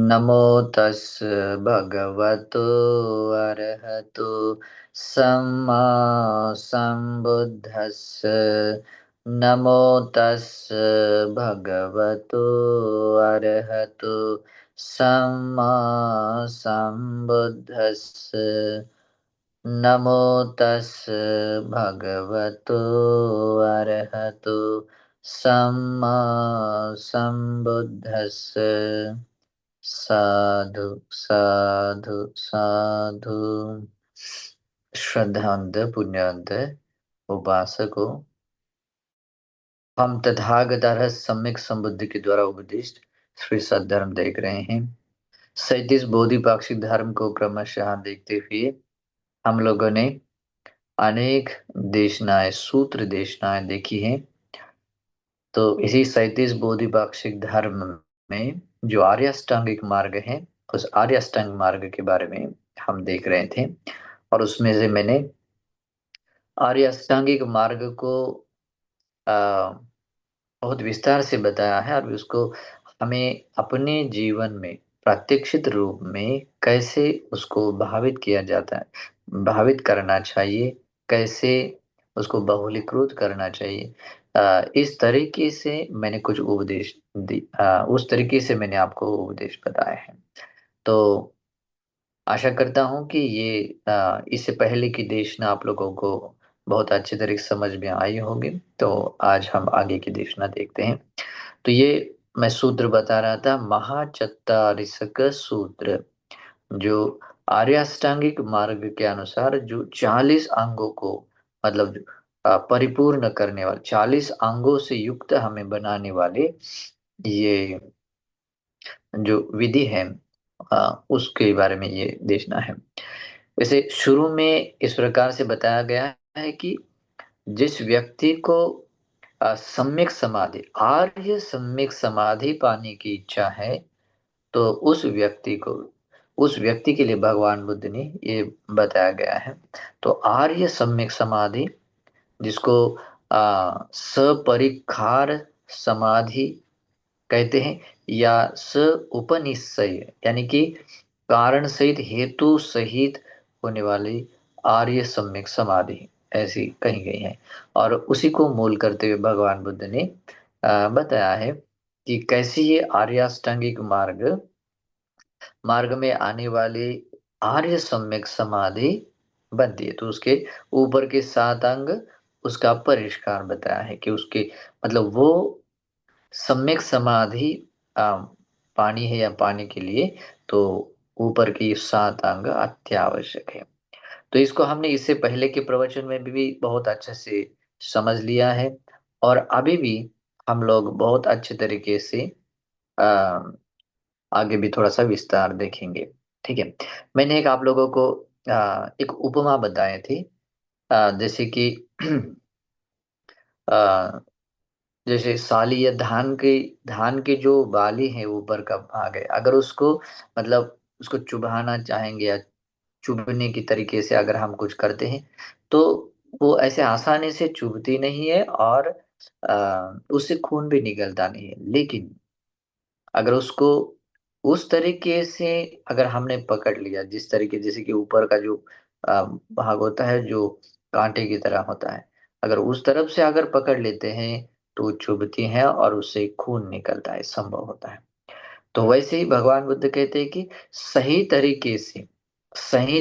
नमो तस् भगवतो अरहतो सम्मा सम्बुद्धस्स। नमो तस् भगवतो अरहतो सम्मा सम्बुद्धस्स। नमो तस् भगवतो अरहतो सम्मा सम्बुद्धस्स। साधु साधु साधु। श्रद्धांत पुण्यांत उपासकों, हम तथागत सम्यक संबुद्धि के द्वारा उपदिष्ट श्री सद्धर्म देख रहे हैं। 37 बोधिपाक्षिक धर्म को क्रमशः देखते हुए हम लोगों ने अनेक देशनाएं, सूत्र देशनाएं देखी हैं। तो इसी 37 बोधिपाक्षिक धर्म में जो आर्य अष्टांगिक मार्ग है, उस आर्य अष्टांग मार्ग के बारे में हम देख रहे थे। और उसमें से मैंने आर्य अष्टांगिक मार्ग को आ, बहुत विस्तार से बताया है और उसको हमें अपने जीवन में प्रत्यक्षित रूप में कैसे उसको भावित किया जाता है, भावित करना चाहिए, कैसे उसको बहुलीकृत करना चाहिए। इस तरीके से मैंने कुछ उपदेश दी, उस तरीके से मैंने आपको उपदेश बताए हैं। तो आशा करता हूँ कि ये इससे पहले की देशना आप लोगों को बहुत अच्छी तरीके से समझ में आई होगी। तो आज हम आगे की देशना देखते हैं। तो ये मैं सूत्र बता रहा था, महाचत्तारिसक सूत्र, जो आर्याष्टांगिक मार्ग के अनुसार जो 40 अंगों को मतलब परिपूर्ण करने वाले, 40 अंगों से युक्त हमें बनाने वाले ये जो विधि है, उसके बारे में ये देखना है। वैसे शुरू में इस प्रकार से बताया गया है कि जिस व्यक्ति को सम्यक समाधि, आर्य सम्यक समाधि पाने की इच्छा है, तो उस व्यक्ति के लिए भगवान बुद्ध ने ये बताया गया है। तो आर्य सम्यक समाधि, जिसको सपरिखार समाधि कहते हैं, या स उपनिश्चय यानी कि कारण सहित, हेतु सहित होने वाली आर्य सम्यक समाधि ऐसी कही गई है। और उसी को मूल करते हुए भगवान बुद्ध ने बताया है कि कैसे ये आर्याष्टांगिक मार्ग में आने वाली आर्य सम्यक समाधि बनती है। तो उसके ऊपर के 7 अंग, उसका परिष्कार बताया है कि उसके मतलब वो सम्यक समाधि पानी है या पाने के लिए तो ऊपर की 7 अंग अत्यावश्यक है। तो इसको हमने इससे पहले के प्रवचन में भी बहुत अच्छे से समझ लिया है। और अभी भी हम लोग बहुत अच्छे तरीके से आ, आगे भी थोड़ा सा विस्तार देखेंगे। ठीक है। मैंने एक आप लोगों को एक उपमा बताई थी, जैसे कि जैसे साली या धान के जो बाली है ऊपर का भाग है, अगर उसको मतलब उसको चुभाना चाहेंगे या चुभने की तरीके से अगर हम कुछ करते हैं, तो वो ऐसे आसानी से चुभती नहीं है और उससे खून भी निकलता नहीं है। लेकिन अगर उसको उस तरीके से अगर हमने पकड़ लिया, जिस तरीके जैसे कि ऊपर का जो भाग होता है जो कांटे की तरह होता है, अगर उस तरफ से अगर पकड़ लेते हैं तो वो चुभती है और उससे खून निकलता है, संभव होता है। तो वैसे ही भगवान बुद्ध कहते हैं कि सही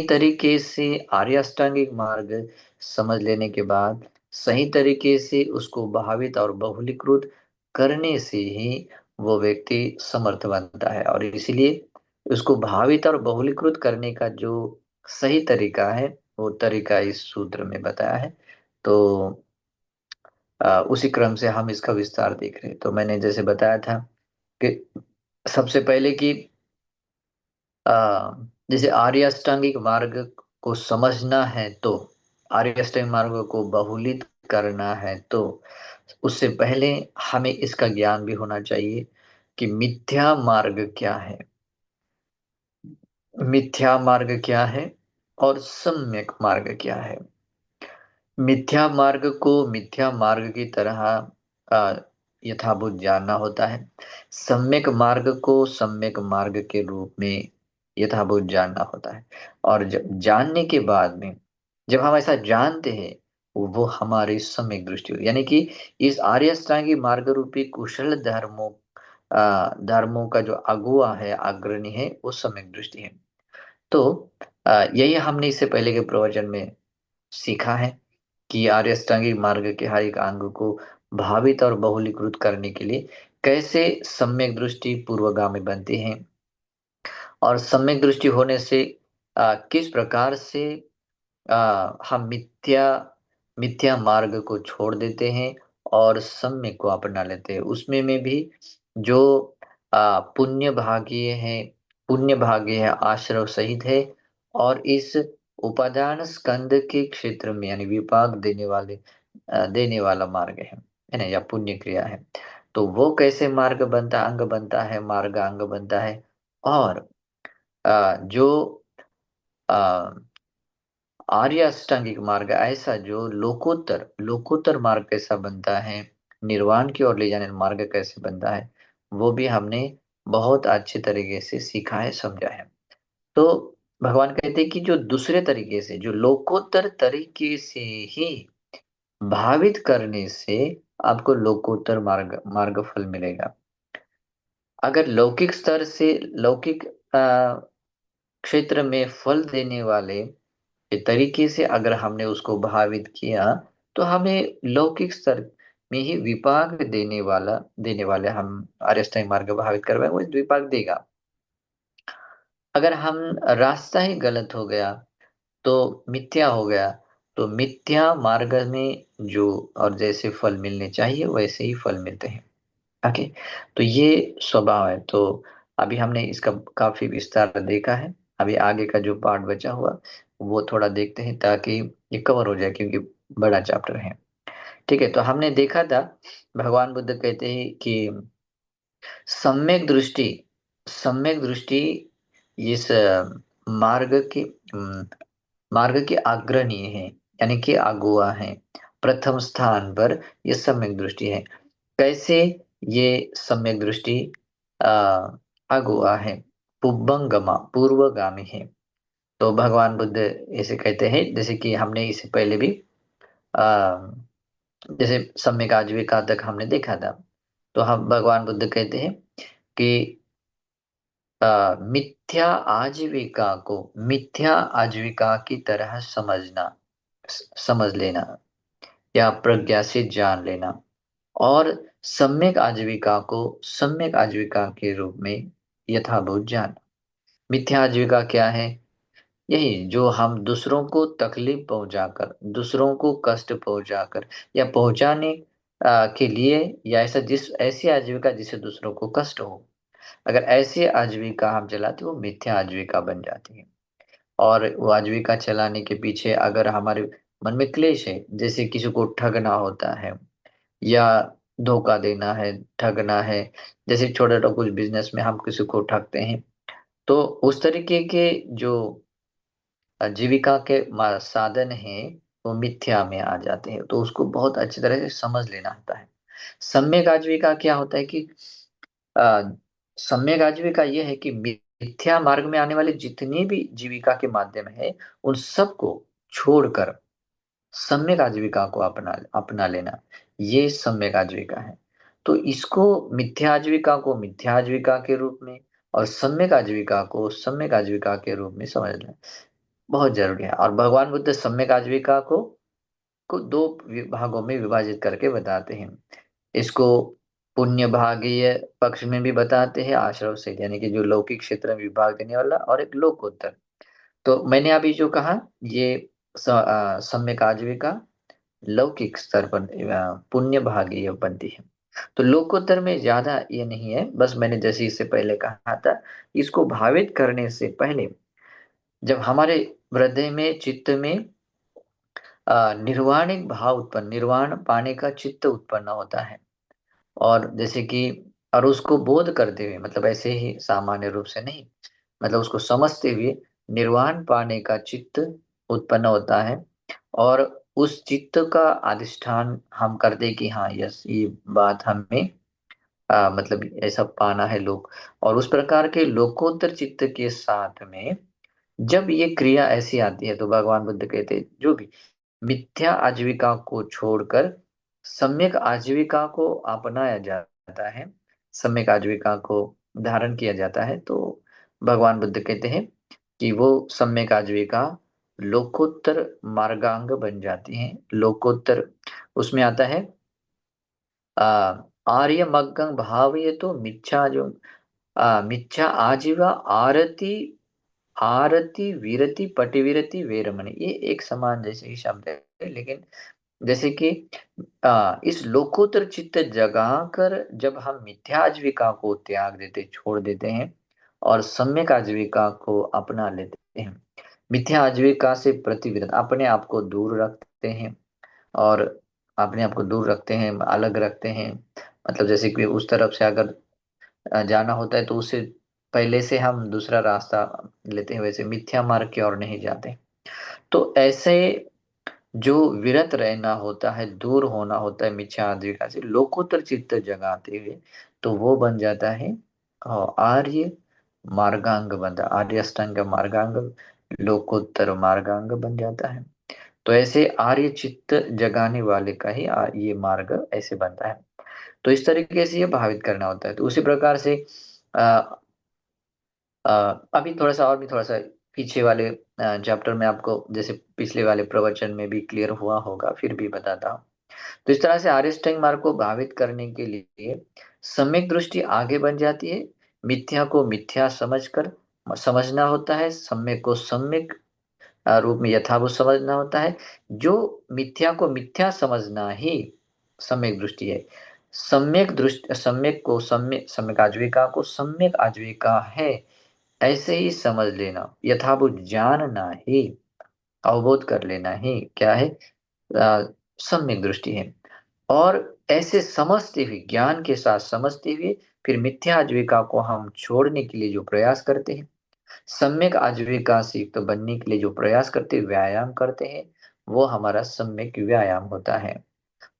तरीके से आर्य अष्टांगिक मार्ग समझ लेने के बाद सही तरीके से उसको भावित और बहुलीकृत करने से ही वो व्यक्ति समर्थ बनता है। और इसलिए उसको भावित और बहुलीकृत करने का जो सही तरीका है, वो तरीका इस सूत्र में बताया है। तो उसी क्रम से हम इसका विस्तार देख रहे हैं। तो मैंने जैसे बताया था कि सबसे पहले कि जैसे आर्य अष्टांगिक मार्ग को समझना है, तो आर्य अष्टांगिक मार्ग को बहुलित करना है, तो उससे पहले हमें इसका ज्ञान भी होना चाहिए कि मिथ्या मार्ग क्या है, मिथ्या मार्ग क्या है और सम्यक मार्ग क्या है। मिथ्या मार्ग को मिथ्या मार्ग की तरह यथाभूत जानना होता है। सम्यक मार्ग को सम्यक मार्ग के रूप में यथाभूत जानना होता है। और जब जानने के बाद में जब हम ऐसा जानते हैं, वो हमारी सम्यक दृष्टि हो, यानी कि इस आर्य अष्टांगी मार्ग रूपी कुशल धर्मों का जो अगुआ है, अग्रणी है, वो सम्यक दृष्टि है। तो यही हमने इससे पहले के प्रवचन में सीखा है कि आर्य अष्टांगिक मार्ग के हर एक अंग को भावित और बहुलीकृत करने के लिए कैसे सम्यक दृष्टि पूर्वगामी बनती है, और सम्यक दृष्टि होने से किस प्रकार से हम मिथ्या मिथ्या मार्ग को छोड़ देते हैं और सम्यक को अपना लेते हैं। उसमें में भी जो पुण्य भागीय है, पुण्य भाग्य है, आश्रव सहित है, और इस उपादान स्कंद के क्षेत्र में यानी विपाक देने वाला मार्ग है ना, या पुण्य क्रिया है। तो वो कैसे मार्ग बनता, अंग बनता है, मार्ग अंग बनता है। और जो अ, आर्य अष्टांगिक मार्ग ऐसा जो लोकोत्तर लोकोत्तर मार्ग कैसा बनता है, निर्वाण की ओर ले जाने वाला मार्ग कैसे बनता है, वो भी हमने बहुत अच्छे तरीके से सीखा है, समझा है। तो भगवान कहते हैं कि जो दूसरे तरीके से, जो लोकोत्तर तरीके से ही भावित करने से आपको लोकोत्तर मार्ग मार्ग फल मिलेगा। अगर लौकिक स्तर से, लौकिक क्षेत्र में फल देने वाले के तरीके से अगर हमने उसको भावित किया, तो हमें लौकिक स्तर में ही विपाक देने वाले हम अरिष्टाई मार्ग भावित करवाए, वो विपाक देगा। अगर हम रास्ता ही गलत हो गया, तो मिथ्या हो गया, तो मिथ्या मार्ग में जो और जैसे फल मिलने चाहिए वैसे ही फल मिलते हैं। ओके, तो ये स्वभाव है। तो अभी हमने इसका काफी विस्तार देखा है। अभी आगे का जो पार्ट बचा हुआ वो थोड़ा देखते हैं, ताकि ये कवर हो जाए, क्योंकि बड़ा चैप्टर है। ठीक है, तो हमने देखा था भगवान बुद्ध कहते हैं कि सम्यक दृष्टि सम्यक दृष्टि इस मार्ग के मार्ग के अग्रणी है, यानी कि अगुआ है। प्रथम स्थान पर ये सम्यक दृष्टि है। कैसे ये सम्यक दृष्टि अ, अगुआ है, पुब्बंगमा पूर्वगामी है। तो भगवान बुद्ध ऐसे कहते हैं, जैसे कि हमने इससे पहले भी अ, जैसे सम्यक आजीविका तक हमने देखा था। तो हम भगवान बुद्ध कहते हैं कि मिथ्या आजीविका की तरह समझ लेना, या प्रज्ञा से जान लेना, और सम्यक आजीविका को सम्यक आजीविका के रूप में यथाभूत जानना। मिथ्या आजीविका क्या है? यही जो हम दूसरों को तकलीफ पहुंचाकर, दूसरों को कष्ट पहुंचाकर, या पहुंचाने के लिए, या ऐसी आजीविका जिससे दूसरों को कष्ट हो, अगर ऐसी आजीविका हम चलाते, वो मिथ्या आजीविका बन जाती है। और वो आजीविका चलाने के पीछे अगर हमारे मन में क्लेश है, जैसे किसी को ठगना होता है, या धोखा देना है, ठगना है, जैसे छोटा छोटा कुछ बिजनेस में हम किसी को ठगते हैं, तो उस तरीके के जो जीविका के साधन हैं, वो मिथ्या में आ जाते हैं। तो उसको बहुत अच्छी तरह से समझ लेना होता है। सम्यक आजीविका क्या होता है कि अ, सम्यक आजीविका ये है कि मिथ्या मार्ग में आने वाले जितनी भी जीविका के माध्यम है, उन सबको छोड़कर सम्यक आजीविका को अपना लेना, ये सम्यक आजीविका है। तो इसको मिथ्या आजीविका को मिथ्या आजीविका के रूप में, और सम्यक आजीविका को सम्यक आजीविका के रूप में समझना बहुत जरूरी है। और भगवान बुद्ध सम्यक आजीविका को दो भागों में विभाजित करके बताते हैं। इसको पुण्य भागीय पक्ष में भी बताते हैं, आश्रव से, यानी कि जो लौकिक क्षेत्र में विभाग देने वाला, और एक लोकोत्तर। तो मैंने अभी जो कहा, ये सम्यक आजीविका लौकिक स्तर पर पुण्य भागीय बनती है। तो लोकोत्तर में ज्यादा ये नहीं है, बस मैंने जैसे इससे पहले कहा था, इसको भावित करने से पहले जब हमारे हृदय में, चित्त में निर्वाणिक भाव उत्पन्न, निर्वाण पाने का चित्त उत्पन्न होता है, और जैसे कि, और उसको बोध करते हुए, मतलब ऐसे ही सामान्य रूप से नहीं, मतलब उसको समझते हुए निर्वाण पाने का चित्त उत्पन्न होता है। और उस चित्त का अधिष्ठान हम कर दे कि हाँ यस ये बात हमें मतलब ऐसा पाना है लोक। और उस प्रकार के लोकोत्तर चित्त के साथ में जब ये क्रिया ऐसी आती है तो भगवान बुद्ध कहते हैं जो भी मिथ्या आजीविका को छोड़कर सम्यक आजीविका को अपनाया जाता है, सम्यक आजीविका को धारण किया जाता है, तो भगवान बुद्ध कहते हैं कि वो सम्यक आजीविका लोकोत्तर मार्गांग बन जाती है। लोकोत्तर उसमें आता है आ, आर्य मग्गं भावये तो मिच्छा जो मिच्छा आजीवा आरती आरती वीरति पटिवीरति वेरमणि, ये एक समान जैसे ही शब्द है, लेकिन जैसे कि इस लोकोत्तर चित्त जगा कर जब हम मिथ्या आजीविका को त्याग देते छोड़ देते हैं और सम्यक आजीविका को अपना लेते हैं, मिथ्या आजीविका से प्रतिविरत अपने आप को दूर रखते हैं और अपने आप को दूर रखते हैं, अलग रखते हैं। मतलब जैसे कि उस तरफ से अगर जाना होता है तो उससे पहले से हम दूसरा रास्ता लेते हैं, वैसे मिथ्या मार्ग की ओर नहीं जाते। तो ऐसे जो विरत रहना होता है, दूर होना होता है मिथ्या आजीविका से, लोकोत्तर चित्त जगाते हुए, तो वो बन जाता है आर्य मार्गांग बनता, आर्य अष्टांग मार्गांग लोकोत्तर मार्गांग बन जाता है। तो ऐसे आर्य चित्त जगाने वाले का ही ये मार्ग ऐसे बनता है। तो इस तरीके से ये भावित करना होता है। तो उसी प्रकार से अ, अ, अभी थोड़ा सा और भी थोड़ा सा पीछे वाले चैप्टर में आपको जैसे पिछले वाले प्रवचन में भी क्लियर हुआ होगा, फिर भी बताता हूँ। तो इस तरह से आर्यष्टांग मार्ग को भावित करने के लिए सम्यक दृष्टि आगे बन जाती है। मिथ्या को मिथ्या समझकर समझना होता है, सम्यक को सम्यक रूप में यथाभूत समझना होता है। जो मिथ्या को मिथ्या समझना ही सम्यक दृष्टि है। सम्यक दृष्टि सम्यक को सम्यक सम्यक आजीविका को सम्यक आजीविका है ऐसे ही समझ लेना, यथाभूत जानना ही, अवबोध कर लेना ही क्या है, सम्यक दृष्टि है। और ऐसे समझते हुए ज्ञान के साथ समझते हुए फिर मिथ्या आजीविका को हम छोड़ने के लिए जो प्रयास करते हैं, सम्यक आजीविका से युक्त बनने के लिए जो प्रयास करते हैं, व्यायाम करते हैं, वो हमारा सम्यक व्यायाम होता है।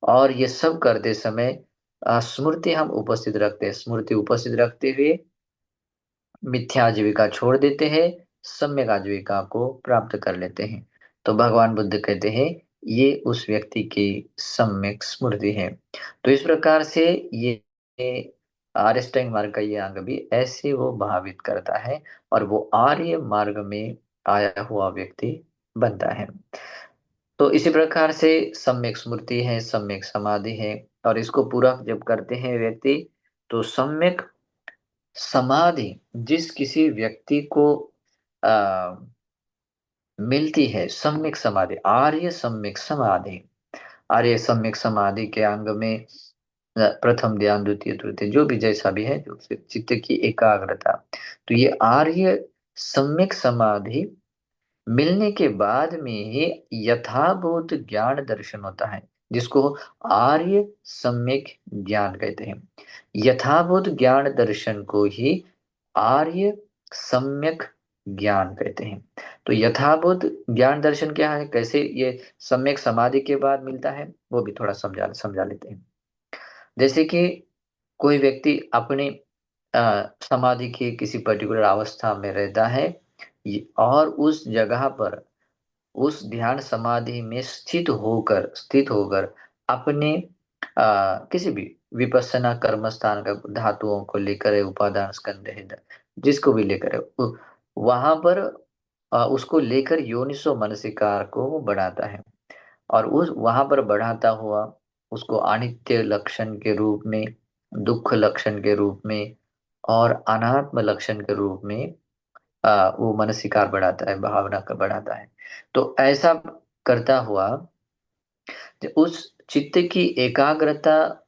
और ये सब करते समय स्मृति हम उपस्थित रखते हैं, स्मृति उपस्थित रखते हुए मिथ्या आजीविका छोड़ देते हैं, सम्यक आजीविका को प्राप्त कर लेते हैं। तो भगवान बुद्ध कहते हैं ये उस व्यक्ति की सम्यक स्मृति है। तो इस प्रकार से ये आर्यष्टांग मार्ग का ये अंग भी ऐसे वो भावित करता है और वो आर्य मार्ग में आया हुआ व्यक्ति बनता है। तो इसी प्रकार से सम्यक स्मृति है, सम्यक समाधि है, और इसको पूरा जब करते हैं व्यक्ति, तो सम्यक समाधि जिस किसी व्यक्ति को आ, मिलती है, सम्यक समाधि आर्य सम्यक समाधि, आर्य सम्यक समाधि के अंग में प्रथम ध्यान द्वितीय तृतीय जो भी जैसा भी है, जो चित्त की एकाग्रता, तो ये आर्य सम्यक समाधि मिलने के बाद में ही यथाभूत ज्ञान दर्शन होता है, जिसको आर्य सम्यक ज्ञान कहते हैं। यथाभूत ज्ञान दर्शन को ही आर्य सम्यक ज्ञान कहते हैं। तो यथाभूत ज्ञान दर्शन क्या है, कैसे ये सम्यक समाधि के बाद मिलता है, वो भी थोड़ा समझा समझा लेते हैं। जैसे कि कोई व्यक्ति अपने समाधि की किसी पर्टिकुलर अवस्था में रहता है, और उस जगह पर उस ध्यान समाधि में स्थित होकर अपने किसी भी विपස්සना कर्म स्थान का धातुओं को लेकर है, उपादान स्कंध है, जिसको भी लेकर है, वहां पर उसको लेकर योनिसो मनसिकार को वो बढ़ाता है। और उस वहां पर बढ़ाता हुआ उसको अनित्य लक्षण के रूप में, दुख लक्षण के रूप में और अनात्म लक्षण के रूप में वो मनसिकार बढ़ाता है, भावना का बढ़ाता है। तो ऐसा करता हुआ उस चित्त की एकाग्रता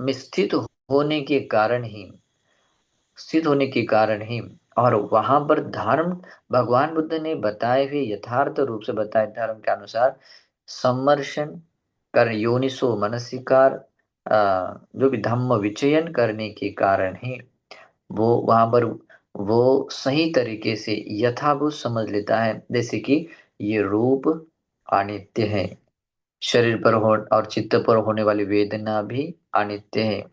में स्थित होने के कारण ही और वहां पर धर्म, भगवान बुद्ध ने बताए हुए यथार्थ रूप से बताए धर्म के अनुसार सम्मर्शन कर योनिसो मनसिकार जो भी धम्म विचयन करने के कारण ही वो वहां पर वो सही तरीके से यथाभूत समझ लेता है, जैसे कि ये रूप अनित्य है, शरीर पर हो और चित्त पर होने वाली वेदना भी अनित्य है।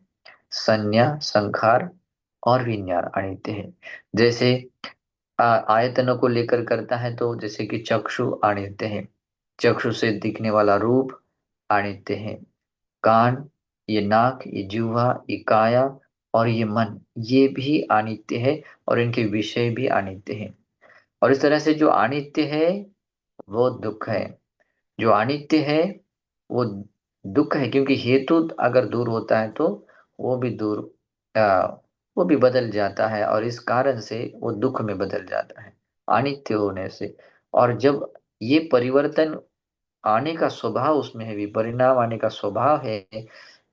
संज्ञा, संखार और विज्ञान अनित्य है। जैसे आयतनों को लेकर करता है, तो जैसे कि चक्षु अनित्य है, चक्षु से दिखने वाला रूप अनित्य है। कान, ये नाक, ये जिह्वा, ये काया और ये मन, ये भी अनित्य है और इनके विषय भी अनित्य है। और इस तरह से जो अनित्य है वो दुख है, जो अनित्य है वो दुख है, क्योंकि हेतु अगर दूर होता है तो वो भी दूर आ, वो भी बदल जाता है और इस कारण से वो दुख में बदल जाता है अनित्य होने से। और जब ये परिवर्तन आने का स्वभाव उसमें है, भी परिणाम आने का स्वभाव है,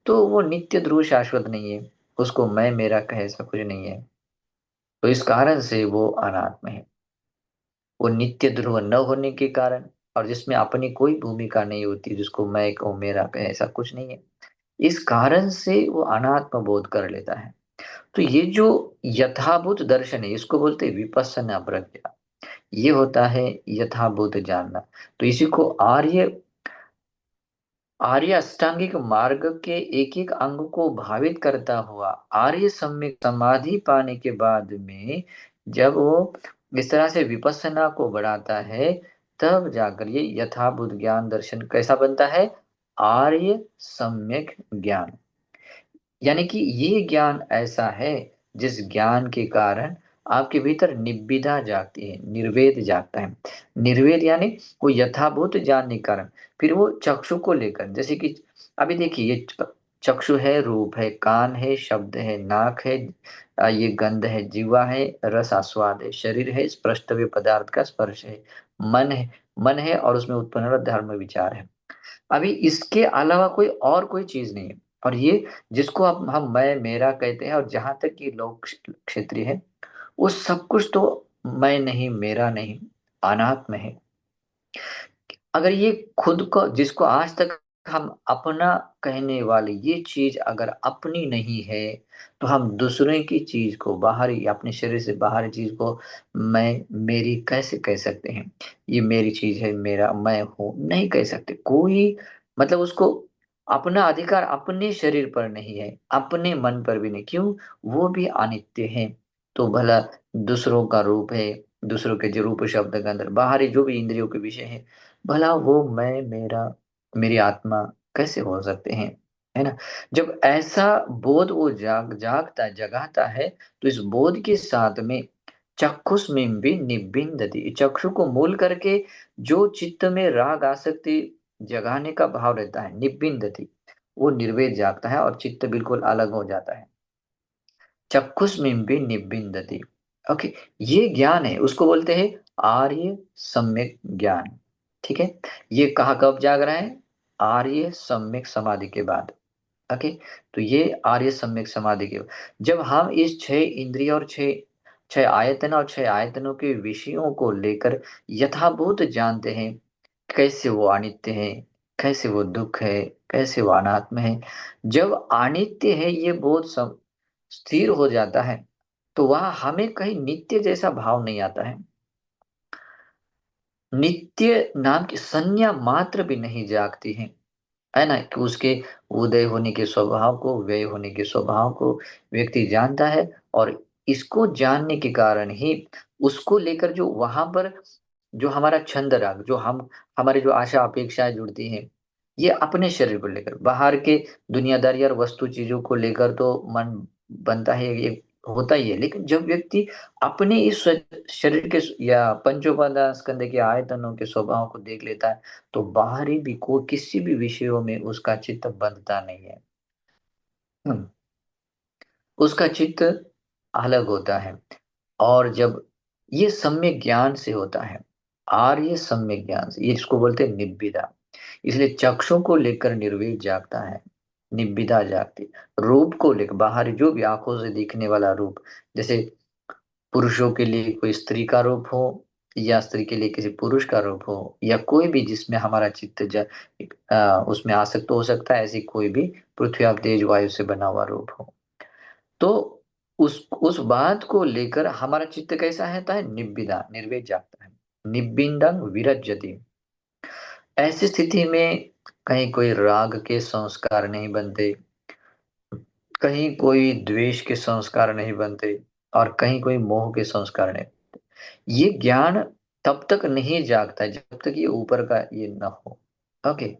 तो वो नित्य ध्रुव शाश्वत नहीं है, उसको मैं मेरा कहे ऐसा कुछ नहीं है। तो इस कारण से वो अनात्म है। वो नित्य ध्रुव न होने के कारण, और जिसमें अपनी कोई भूमिका नहीं होती, जिसको मैं कहूँ मेरा कहे ऐसा कुछ नहीं है, इस कारण से वो अनात्म बोध कर लेता है। तो ये जो यथाभूत दर्शन है, इसको बोलते हैं विपश्यना प्रज्ञा। ये होता है यथाभूत जानना। तो इसी को आर्य आर्य अष्टांगिक मार्ग के एक एक अंग को भावित करता हुआ आर्य सम्यक समाधि पाने के बाद में, जब वो इस तरह से विपස්සना को बढ़ाता है, तब जाकर ये यथाभूत ज्ञान दर्शन कैसा बनता है? आर्य सम्यक ज्ञान। यानी कि ये ज्ञान ऐसा है जिस ज्ञान के कारण आपके भीतर निब्बिदा जागती है, निर्वेद जागता है। निर्वेद यानी वो यथाभूत जानने के कारण फिर वो चक्षु को लेकर, जैसे कि अभी देखिए, ये चक्षु है, रूप है, कान है, शब्द है, नाक है, ये गंध है, जीवा है, रस आस्वाद है, शरीर है, स्पर्शव्य पदार्थ का स्पर्श है, मन है, मन है और उसमें उत्पन्न हो रहा धर्म विचार है। अभी इसके अलावा कोई और कोई चीज नहीं है। और ये जिसको अब हम मैं मेरा कहते हैं, और जहां तक ये लोक क्षेत्रीय है, वो सब कुछ तो मैं नहीं, मेरा नहीं, अनात्म है। अगर ये खुद को, जिसको आज तक हम अपना कहने वाले ये चीज अगर अपनी नहीं है, तो हम दूसरे की चीज को, बाहरी अपने शरीर से बाहरी चीज को मैं मेरी कैसे कह सकते हैं? ये मेरी चीज है, मेरा मैं हूं, नहीं कह सकते कोई। मतलब उसको अपना अधिकार अपने शरीर पर नहीं है, अपने मन पर भी नहीं। क्यों? वो भी अनित्य है। तो भला दूसरों का रूप है, दूसरों के जो रूप शब्द के अंदर बाहरी जो भी इंद्रियों के विषय है, भला वो मैं मेरा मेरी आत्मा कैसे हो सकते हैं? है ना? जब ऐसा बोध वो जागता जगाता है, तो इस बोध के साथ में चक्षुष्मिं भी निबिंदति, चक्षु को मूल करके जो चित्त में राग आसक्ति जगाने का भाव रहता है, निबिंदति, वो निर्वेद जागता है और चित्त बिल्कुल अलग हो जाता है। चक्षुष्मिं भी निबिंदति। ओके, ये ज्ञान है, उसको बोलते हैं आर्य सम्यक ज्ञान। ठीक है, ये कहाँ कब जाग रहा है? आर्य सम्यक समाधि के बाद। ओके, तो ये आर्य सम्यक समाधि के, जब हम इस छह इंद्रिय और छह छह आयतन और छह आयतनों के विषयों को लेकर यथाभूत जानते हैं, कैसे वो अनित्य है, कैसे वो दुख है, कैसे वो अनात्म है। जब अनित्य है ये बोध स्थिर हो जाता है, तो वहां हमें कहीं नित्य जैसा भाव नहीं आता है। नित्य नाम की संज्ञा मात्र भी नहीं जागती है ना? कि उसके उदय होने के स्वभाव को, व्यय होने के स्वभाव को व्यक्ति जानता है। और इसको जानने के कारण ही उसको लेकर जो वहां पर जो हमारा छंद राग, जो हम हमारी जो आशा अपेक्षाएं जुड़ती हैं, ये अपने शरीर को लेकर, बाहर के दुनियादारी और वस्तु चीजों को लेकर तो मन बनता है, ये होता ही है। लेकिन जब व्यक्ति अपने इस शरीर के या पंचोपादान स्कंद के आयतनों के स्वभाव को देख लेता है, तो बाहरी भी कोई किसी भी विषयों में उसका चित्त बंधता नहीं है। हम्म, उसका चित्त अलग होता है। और जब ये सम्यक ज्ञान से होता है, आर्य सम्यक ज्ञान से, ये इसको बोलते हैं निब्बिदा। इसलिए चक्षु को लेकर निर्वेद जागता है, निब्बिदा जागती। रूप को लेकर बाहर जो भी आंखों से दिखने वाला रूप, जैसे पुरुषों के लिए कोई स्त्री का रूप हो, या स्त्री के लिए किसी पुरुष का रूप हो, या कोई भी जिसमें हमारा चित्त उसमें आसक्त हो सकता है, ऐसी कोई भी पृथ्वी आप तेज वायु से बना हुआ रूप हो, तो उस बात को लेकर हमारा चित्त कैसा रहता है? निब्बिदा, निर्वेद जागता है। निब्बिंदं विरज्यति। ऐसी स्थिति में कहीं कोई राग के संस्कार नहीं बनते, कहीं कोई द्वेष के संस्कार नहीं बनते, और कहीं कोई मोह के संस्कार नहीं। ये ज्ञान तब तक नहीं जागता है जब तक ये ऊपर का ये न हो। ओके।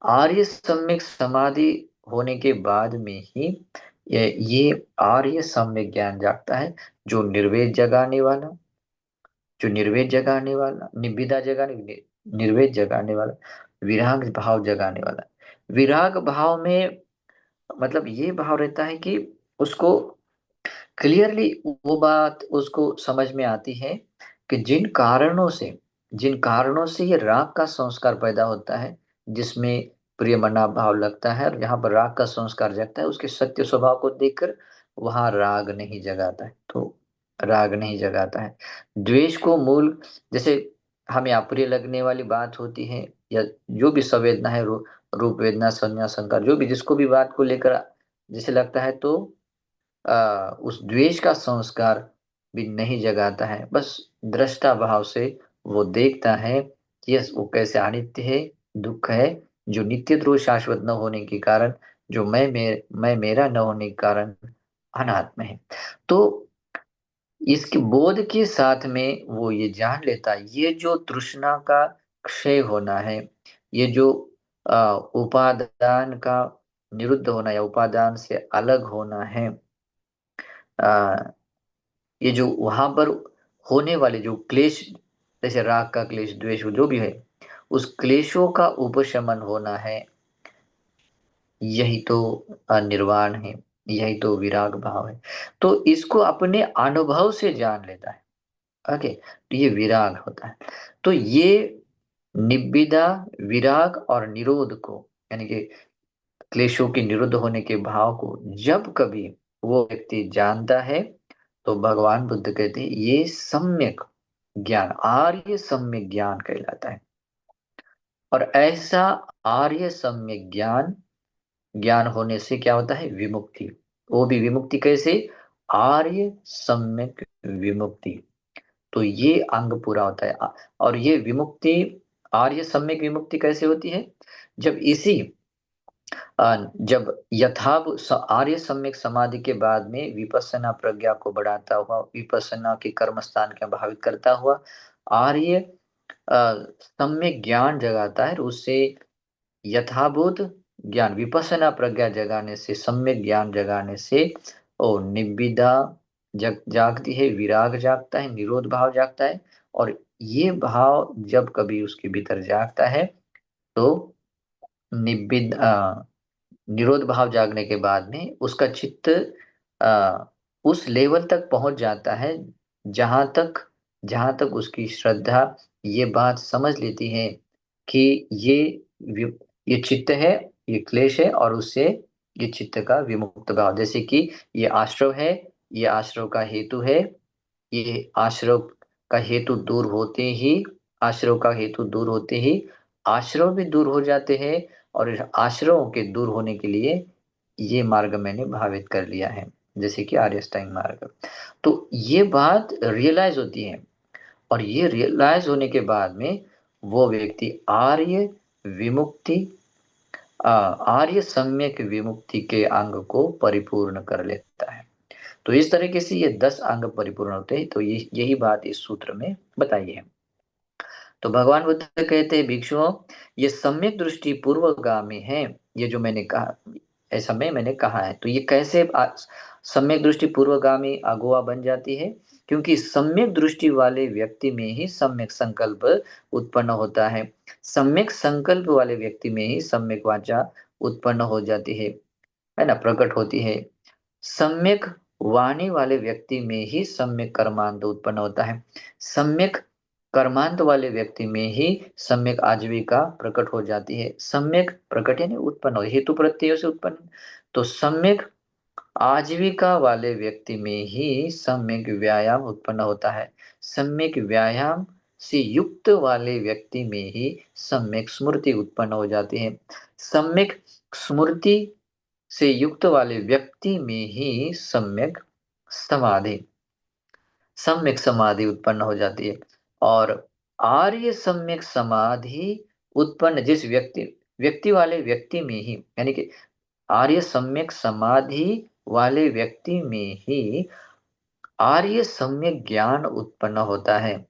आर्य सम्यक समाधि होने के बाद में ही ये आर्य सम्यक ज्ञान जागता है, जो निर्वेद जगाने वाला, जो निर्वेद जगाने वाला, निब्बिदा जगाने, निर्वेद जगाने वाला, विराग भाव जगाने वाला। विराग भाव में मतलब ये भाव रहता है कि उसको क्लियरली वो बात उसको समझ में आती है कि जिन कारणों से ये राग का संस्कार पैदा होता है, जिसमें प्रियमना भाव लगता है और जहाँ पर राग का संस्कार जगता है, उसके सत्य स्वभाव को देखकर वहाँ राग नहीं जगाता है, तो राग नहीं जगाता है। द्वेष को मूल, जैसे हमें अप्रिय लगने वाली बात होती है, या जो भी संवेदना है, रूप वेदना संज्ञा संकार, जो भी जिसको भी बात को लेकर जैसे लगता है, तो उस द्वेष का संस्कार भी नहीं जगाता है। बस दृष्टा भाव से वो देखता है कि यस, वो कैसे अनित्य है, दुःख है, जो नित्य ध्रुव शाश्वत न होने के कारण, जो मैं मेरा न होने के कारण अनात्म है। तो इसके बोध के साथ में वो ये जान लेता है, ये जो तृष्णा का क्षय होना है, ये जो उपादान का निरुद्ध होना या उपादान से अलग होना है, अ, ये जो वहां पर होने वाले जो क्लेश, जैसे राग का क्लेश, द्वेष जो भी है, उस क्लेशों का उपशमन होना है, यही तो निर्वाण है, यही तो विराग भाव है। तो इसको अपने अनुभव से जान लेता है। ओके, तो ये विराग होता है। तो ये निब्बिदा, विराग और निरोध को, यानी कि क्लेशों के निरुद्ध होने के भाव को जब कभी वो व्यक्ति जानता है, तो भगवान बुद्ध कहते हैं ये सम्यक ज्ञान, आर्य सम्यक ज्ञान कहलाता है। और ऐसा आर्य सम्यक ज्ञान ज्ञान होने से क्या होता है? विमुक्ति। वो भी विमुक्ति कैसे? आर्य सम्यक विमुक्ति। तो ये अंग पूरा होता है। और ये विमुक्ति, आर्य सम्यक विमुक्ति कैसे होती है? जब इसी जब आर्य सम्यक समाधि के बाद में विपස්සना प्रज्ञा को बढ़ाता हुआ, विपස්සना के कर्म स्थान के भावित करता हुआ आर्य सम्यक ज्ञान जगाता है, और उससे यथाभूत ज्ञान, विपස්සना प्रज्ञा जगाने से, सम्यक ज्ञान जगाने से ओ निब्बिदा जागती है, विराग जागता है, निरोध भाव जागता है। और ये भाव जब कभी उसके भीतर जागता है, तो निब्बिद निरोध भाव जागने के बाद में उसका चित्त अ, उस लेवल तक पहुंच जाता है, जहां तक जहां तक उसकी श्रद्धा ये बात समझ लेती है कि ये ये चित्त है, ये क्लेश है, और उससे ये चित्त का विमुक्त भाव, जैसे कि ये आश्रव है, ये आश्रव का हेतु है, ये आश्रव का हेतु दूर होते ही आश्रव का हेतु दूर होते ही आश्रव भी दूर हो जाते हैं। और इस आश्रवों के दूर होने के लिए ये मार्ग मैंने भावित कर लिया है, जैसे कि आर्य अष्टांग मार्ग। तो ये बात रियलाइज होती है, और ये रियलाइज होने के बाद में वो व्यक्ति आर्य विमुक्ति, आर्य सम्यक विमुक्ति के अंग को परिपूर्ण कर लेता है। तो इस तरीके से ये 10 अंग परिपूर्ण होते हैं। तो ये यही बात इस सूत्र में बताई है। तो भगवान बुद्ध कहते हैं, भिक्षुओं, ये सम्यक दृष्टि पूर्वगामी है। ये जो मैंने कहा, ऐसा मैंने कहा है, तो ये कैसे सम्यक दृष्टि पूर्वगामी अगुआ बन जाती है? क्योंकि सम्यक दृष्टि वाले व्यक्ति में ही सम्यक संकल्प उत्पन्न होता है। सम्यक संकल्प वाले व्यक्ति में ही सम्यक वाचा उत्पन्न हो जाती है ना, प्रकट होती है। सम्यक वाणी वाले व्यक्ति में ही सम्यक कर्मांत उत्पन्न होता है। सम्यक कर्मांत वाले व्यक्ति में ही सम्यक आजीविका प्रकट हो जाती है। सम्यक प्रकट यानी उत्पन्न हो, हेतु प्रत्यय से उत्पन्न। तो सम्यक आजीविका वाले व्यक्ति में ही सम्यक व्यायाम उत्पन्न होता है। सम्यक व्यायाम से युक्त वाले व्यक्ति में ही सम्यक स्मृति उत्पन्न हो जाती है। सम्यक स्मृति से युक्त वाले व्यक्ति में ही समाधि सम्यक समाधि उत्पन्न हो जाती है। और आर्य सम्यक समाधि उत्पन्न जिस व्यक्ति व्यक्ति वाले व्यक्ति में ही, यानी कि आर्य सम्यक समाधि वाले व्यक्ति में ही आर्य सम्यक ज्ञान उत्पन्न होता है।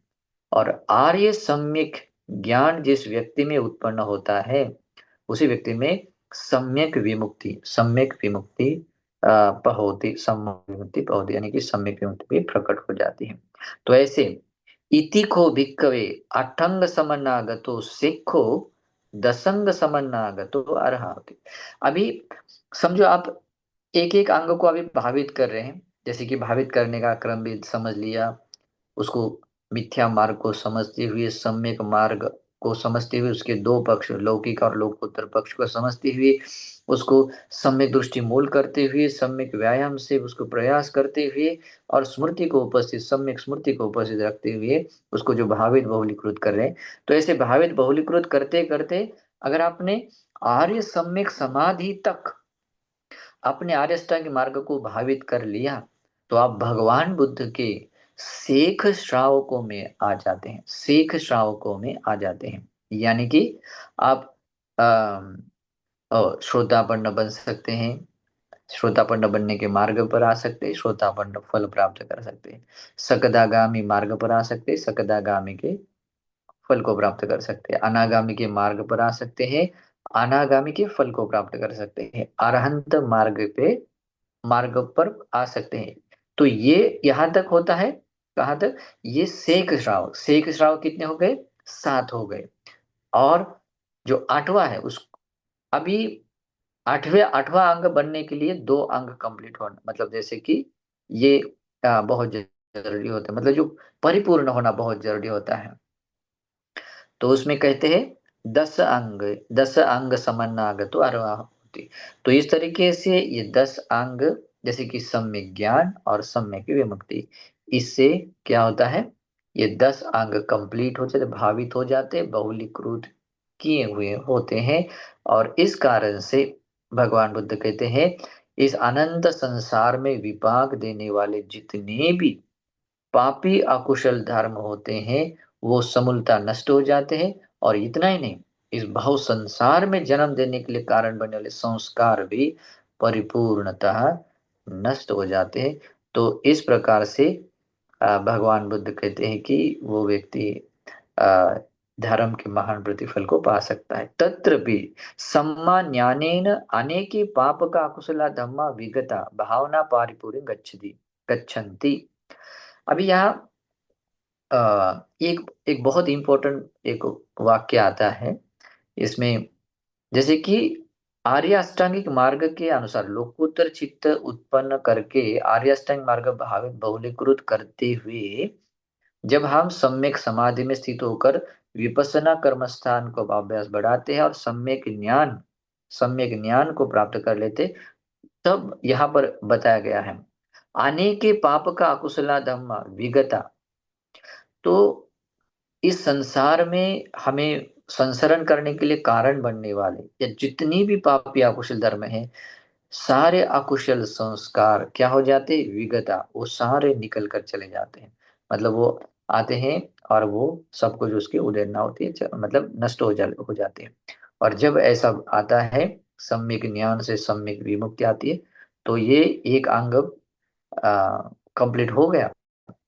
और आर्य सम्यक ज्ञान जिस व्यक्ति में उत्पन्न होता है, उसी व्यक्ति में सम्यक विमुक्ति पहोती, सम्यक विमुक्ति पहोती, यानी कि सम्यक विमुक्ति भी प्रकट हो जाती है। तो ऐसे इति को भिक्कवे अठंग समन्नागतो सिखो दसंग समन्नागतो अर्हाति। अभी समझो आप एक एक अंग को अभी भावित कर रहे हैं, जैसे कि भावित करने का क्रम भी समझ लिया, उसको मिथ्या मार्ग को समझते हुए सम्यक मार्ग को समझते हुए, उसके दो पक्ष लौकिक और लोकोत्तर पक्ष को समझते हुए, उसको सम्यक दृष्टि मूल करते हुए, सम्यक व्यायाम से उसको प्रयास करते हुए, और स्मृति को उपस्थित, सम्यक स्मृति को उपस्थित रखते हुए उसको जो भावित बहुलीकृत कर रहे हैं। तो ऐसे भावित बहुलीकृत करते करते अगर आपने आर्य सम्यक समाधि तक अपने आर्य अष्टांग मार्ग को भावित कर लिया, तो आप भगवान बुद्ध के शेख श्रावकों में आ जाते हैं, शेख श्रावकों में आ जाते हैं। यानी कि आप श्रोतापन्न बन सकते हैं, श्रोतापन्न बनने के मार्ग पर आ सकते हैं, श्रोतापन्न फल प्राप्त कर सकते हैं, सकदागामी मार्ग पर आ सकते हैं, सकदागामी के फल को प्राप्त कर सकते हैं, अनागामी के मार्ग पर आ सकते हैं, अनागामी के फल को प्राप्त कर सकते हैं, अरहंत मार्ग पर आ सकते हैं। तो ये यहां तक होता है, कहाँ तक? ये शेख श्राव, शेख श्राव कितने हो गए? 7 हो गए। और जो आठवां है उस, अभी आठवां अंग बनने के लिए 2 अंग कंप्लीट होना, मतलब जैसे कि ये बहुत जरूरी होता है, मतलब जो परिपूर्ण होना बहुत जरूरी होता है। तो उसमें कहते हैं 10 अंग समन्नागतो अर्वाहोति। तो इस तरीके से ये 10 अंग, जैसे कि सम्यक ज्ञान और सम्यक विमुक्ति, इससे क्या होता है, ये 10 अंग कंप्लीट हो जाते, भावित हो जाते, बहुलीकृत किए हुए होते हैं। और इस कारण से भगवान बुद्ध कहते हैं, इस अनंत संसार में विपाक देने वाले जितने भी पापी अकुशल धर्म होते हैं, वो समूलता नष्ट हो जाते हैं। और इतना ही नहीं, इस भाव संसार में जन्म देने के लिए कारण बनने वाले संस्कार भी परिपूर्णतः नष्ट हो जाते हैं। तो इस प्रकार से भगवान बुद्ध कहते हैं कि वो व्यक्ति अ, धर्म के महान प्रतिफल को पा सकता है। तत्र भी सम्मा ज्ञानेन अनेके पाप का अकुशला धम्मा विगता भावना पारिपूर्य गच्छन्ति। अभी यहाँ एक एक बहुत इंपॉर्टेंट एक वाक्य आता है इसमें, जैसे कि आर्य अष्टांगिक मार्ग के अनुसार लोकोत्तर चित्त उत्पन्न करके आर्य अष्टांग मार्ग भावित बहुलीकृत करते हुए जब हम सम्यक समाधि में स्थित होकर विपස්සना कर्मस्थान को अभ्यास बढ़ाते हैं और सम्यक ज्ञान को प्राप्त कर लेते, तब यहाँ पर बताया गया है आने के पाप का अकुशला धम्मा विगता। तो इस संसार में हमें संसरण करने के लिए कारण बनने वाले या जितनी भी पापी अकुशल धर्म है, सारे अकुशल संस्कार क्या हो जाते? विगता, वो सारे निकल कर चले जाते हैं। मतलब वो आते हैं और वो सब कुछ उसकी उड़ेलना होती है, मतलब नष्ट हो जाते हैं। और जब ऐसा आता है, सम्यक ज्ञान से सम्यक विमुक्ति आती है, तो ये एक अंग कंप्लीट हो गया,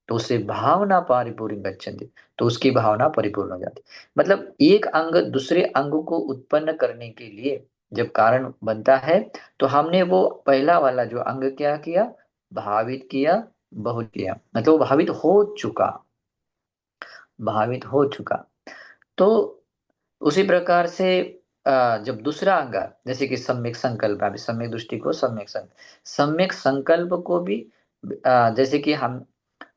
तो उससे भावना परिपूर्ण गच्छन्ति, तो उसकी भावना परिपूर्ण हो जाती। मतलब एक अंग दूसरे अंग को उत्पन्न करने के लिए जब कारण बनता है, तो हमने वो पहला वाला जो अंग क्या किया? भावित किया, बहुत किया, मतलब वो भावित हो चुका। तो उसी प्रकार से जब दूसरा अंग, जैसे कि सम्यक संकल्प, अभी सम्यक दृष्टि को सम्यक संकल्प को भी जैसे कि हम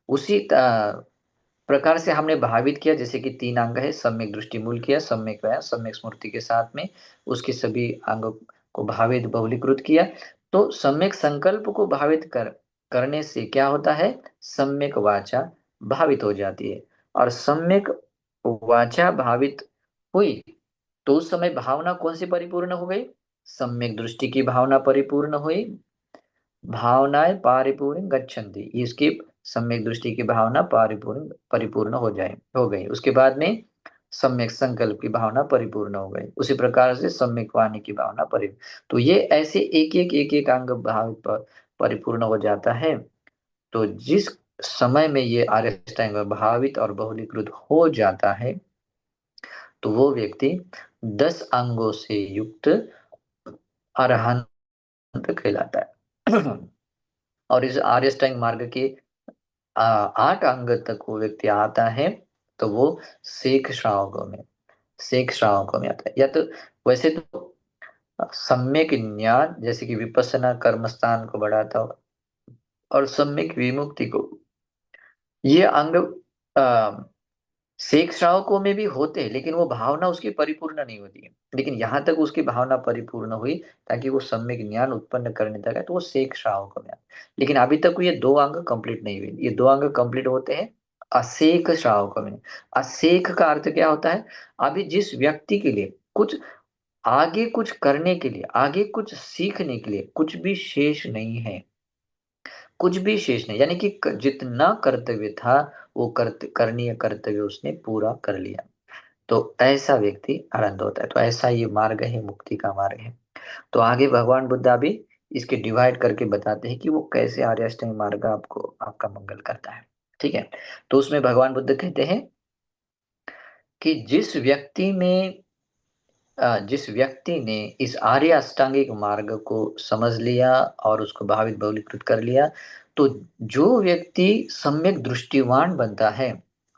उसी प्रकार से हमने भावित किया, जैसे कि 3 अंग है, सम्यक दृष्टि मूल किया, सम्यक व्यायाम, सम्यक स्मृति के साथ में उसके सभी अंगों को भावित बहुलीकृत किया। तो सम्यक संकल्प को भावित करने से क्या होता है? सम्यक वाचा भावित हो जाती है। और सम्यक वाचा भावित हुई, तो उस समय भावना कौन सी परिपूर्ण हो गई? सम्यक दृष्टि की भावना परिपूर्ण हुई, भावनाएं परिपूर्ण गच्छन्ति, इसकी सम्यक दृष्टि की भावना परिपूर्ण परिपूर्ण हो गई। उसके बाद में सम्यक संकल्प की भावना परिपूर्ण हो गई। उसी प्रकार से सम्यक वाणी की भावना परि तो ये ऐसे एक-एक अंग भाव परिपूर्ण हो जाता है। तो जिस समय में ये आर्य अष्टांग भावित और बहुलीकृत हो जाता है, तो वो व्यक्ति 10 अंगों से युक्त अरहंत कहलाता है। और इस आर्य अष्टांग मार्ग के 8 अंग तक वो व्यक्ति आता है, तो वो शेख श्रावकों में आता है। या तो वैसे तो सम्यक ज्ञान जैसे कि विपස්සना कर्मस्थान को बढ़ाता हो, और सम्यक विमुक्ति को, ये अंग अ, शेख श्रावकों में भी होते हैं, लेकिन वो भावना उसकी परिपूर्ण नहीं होती है। लेकिन यहाँ तक उसकी भावना परिपूर्ण हुई ताकि वो सम्यक ज्ञान उत्पन्न करने तक है, तो वो शेख श्रावकों में आते हैं। लेकिन अभी तक ये 2 अंग कंप्लीट नहीं हुए। ये 2 अंग कंप्लीट होते हैं असेख श्रावकों में। असेख का अर्थ क्या होता है? अभी जिस व्यक्ति के लिए कुछ करने के लिए, आगे कुछ सीखने के लिए कुछ भी शेष नहीं है। कुछ भी शेष नहीं, यानी कि जितना कर्तव्य था, वो करणीय कर्तव्य उसने पूरा कर लिया। तो ऐसा व्यक्ति आनंद होता है। तो ऐसा ये मार्ग है, मुक्ति का मार्ग है। तो आगे भगवान बुद्ध अभी इसके डिवाइड करके बताते हैं कि वो कैसे आर्य अष्टांग मार्ग आपको आपका मंगल करता है। ठीक है। तो उसमें भगवान बुद्ध कहते हैं कि जिस व्यक्ति ने इस आर्य अष्टांगिक मार्ग को समझ लिया और उसको भावित बहुलीकृत कर लिया, तो जो व्यक्ति सम्यक दृष्टिवान बनता है,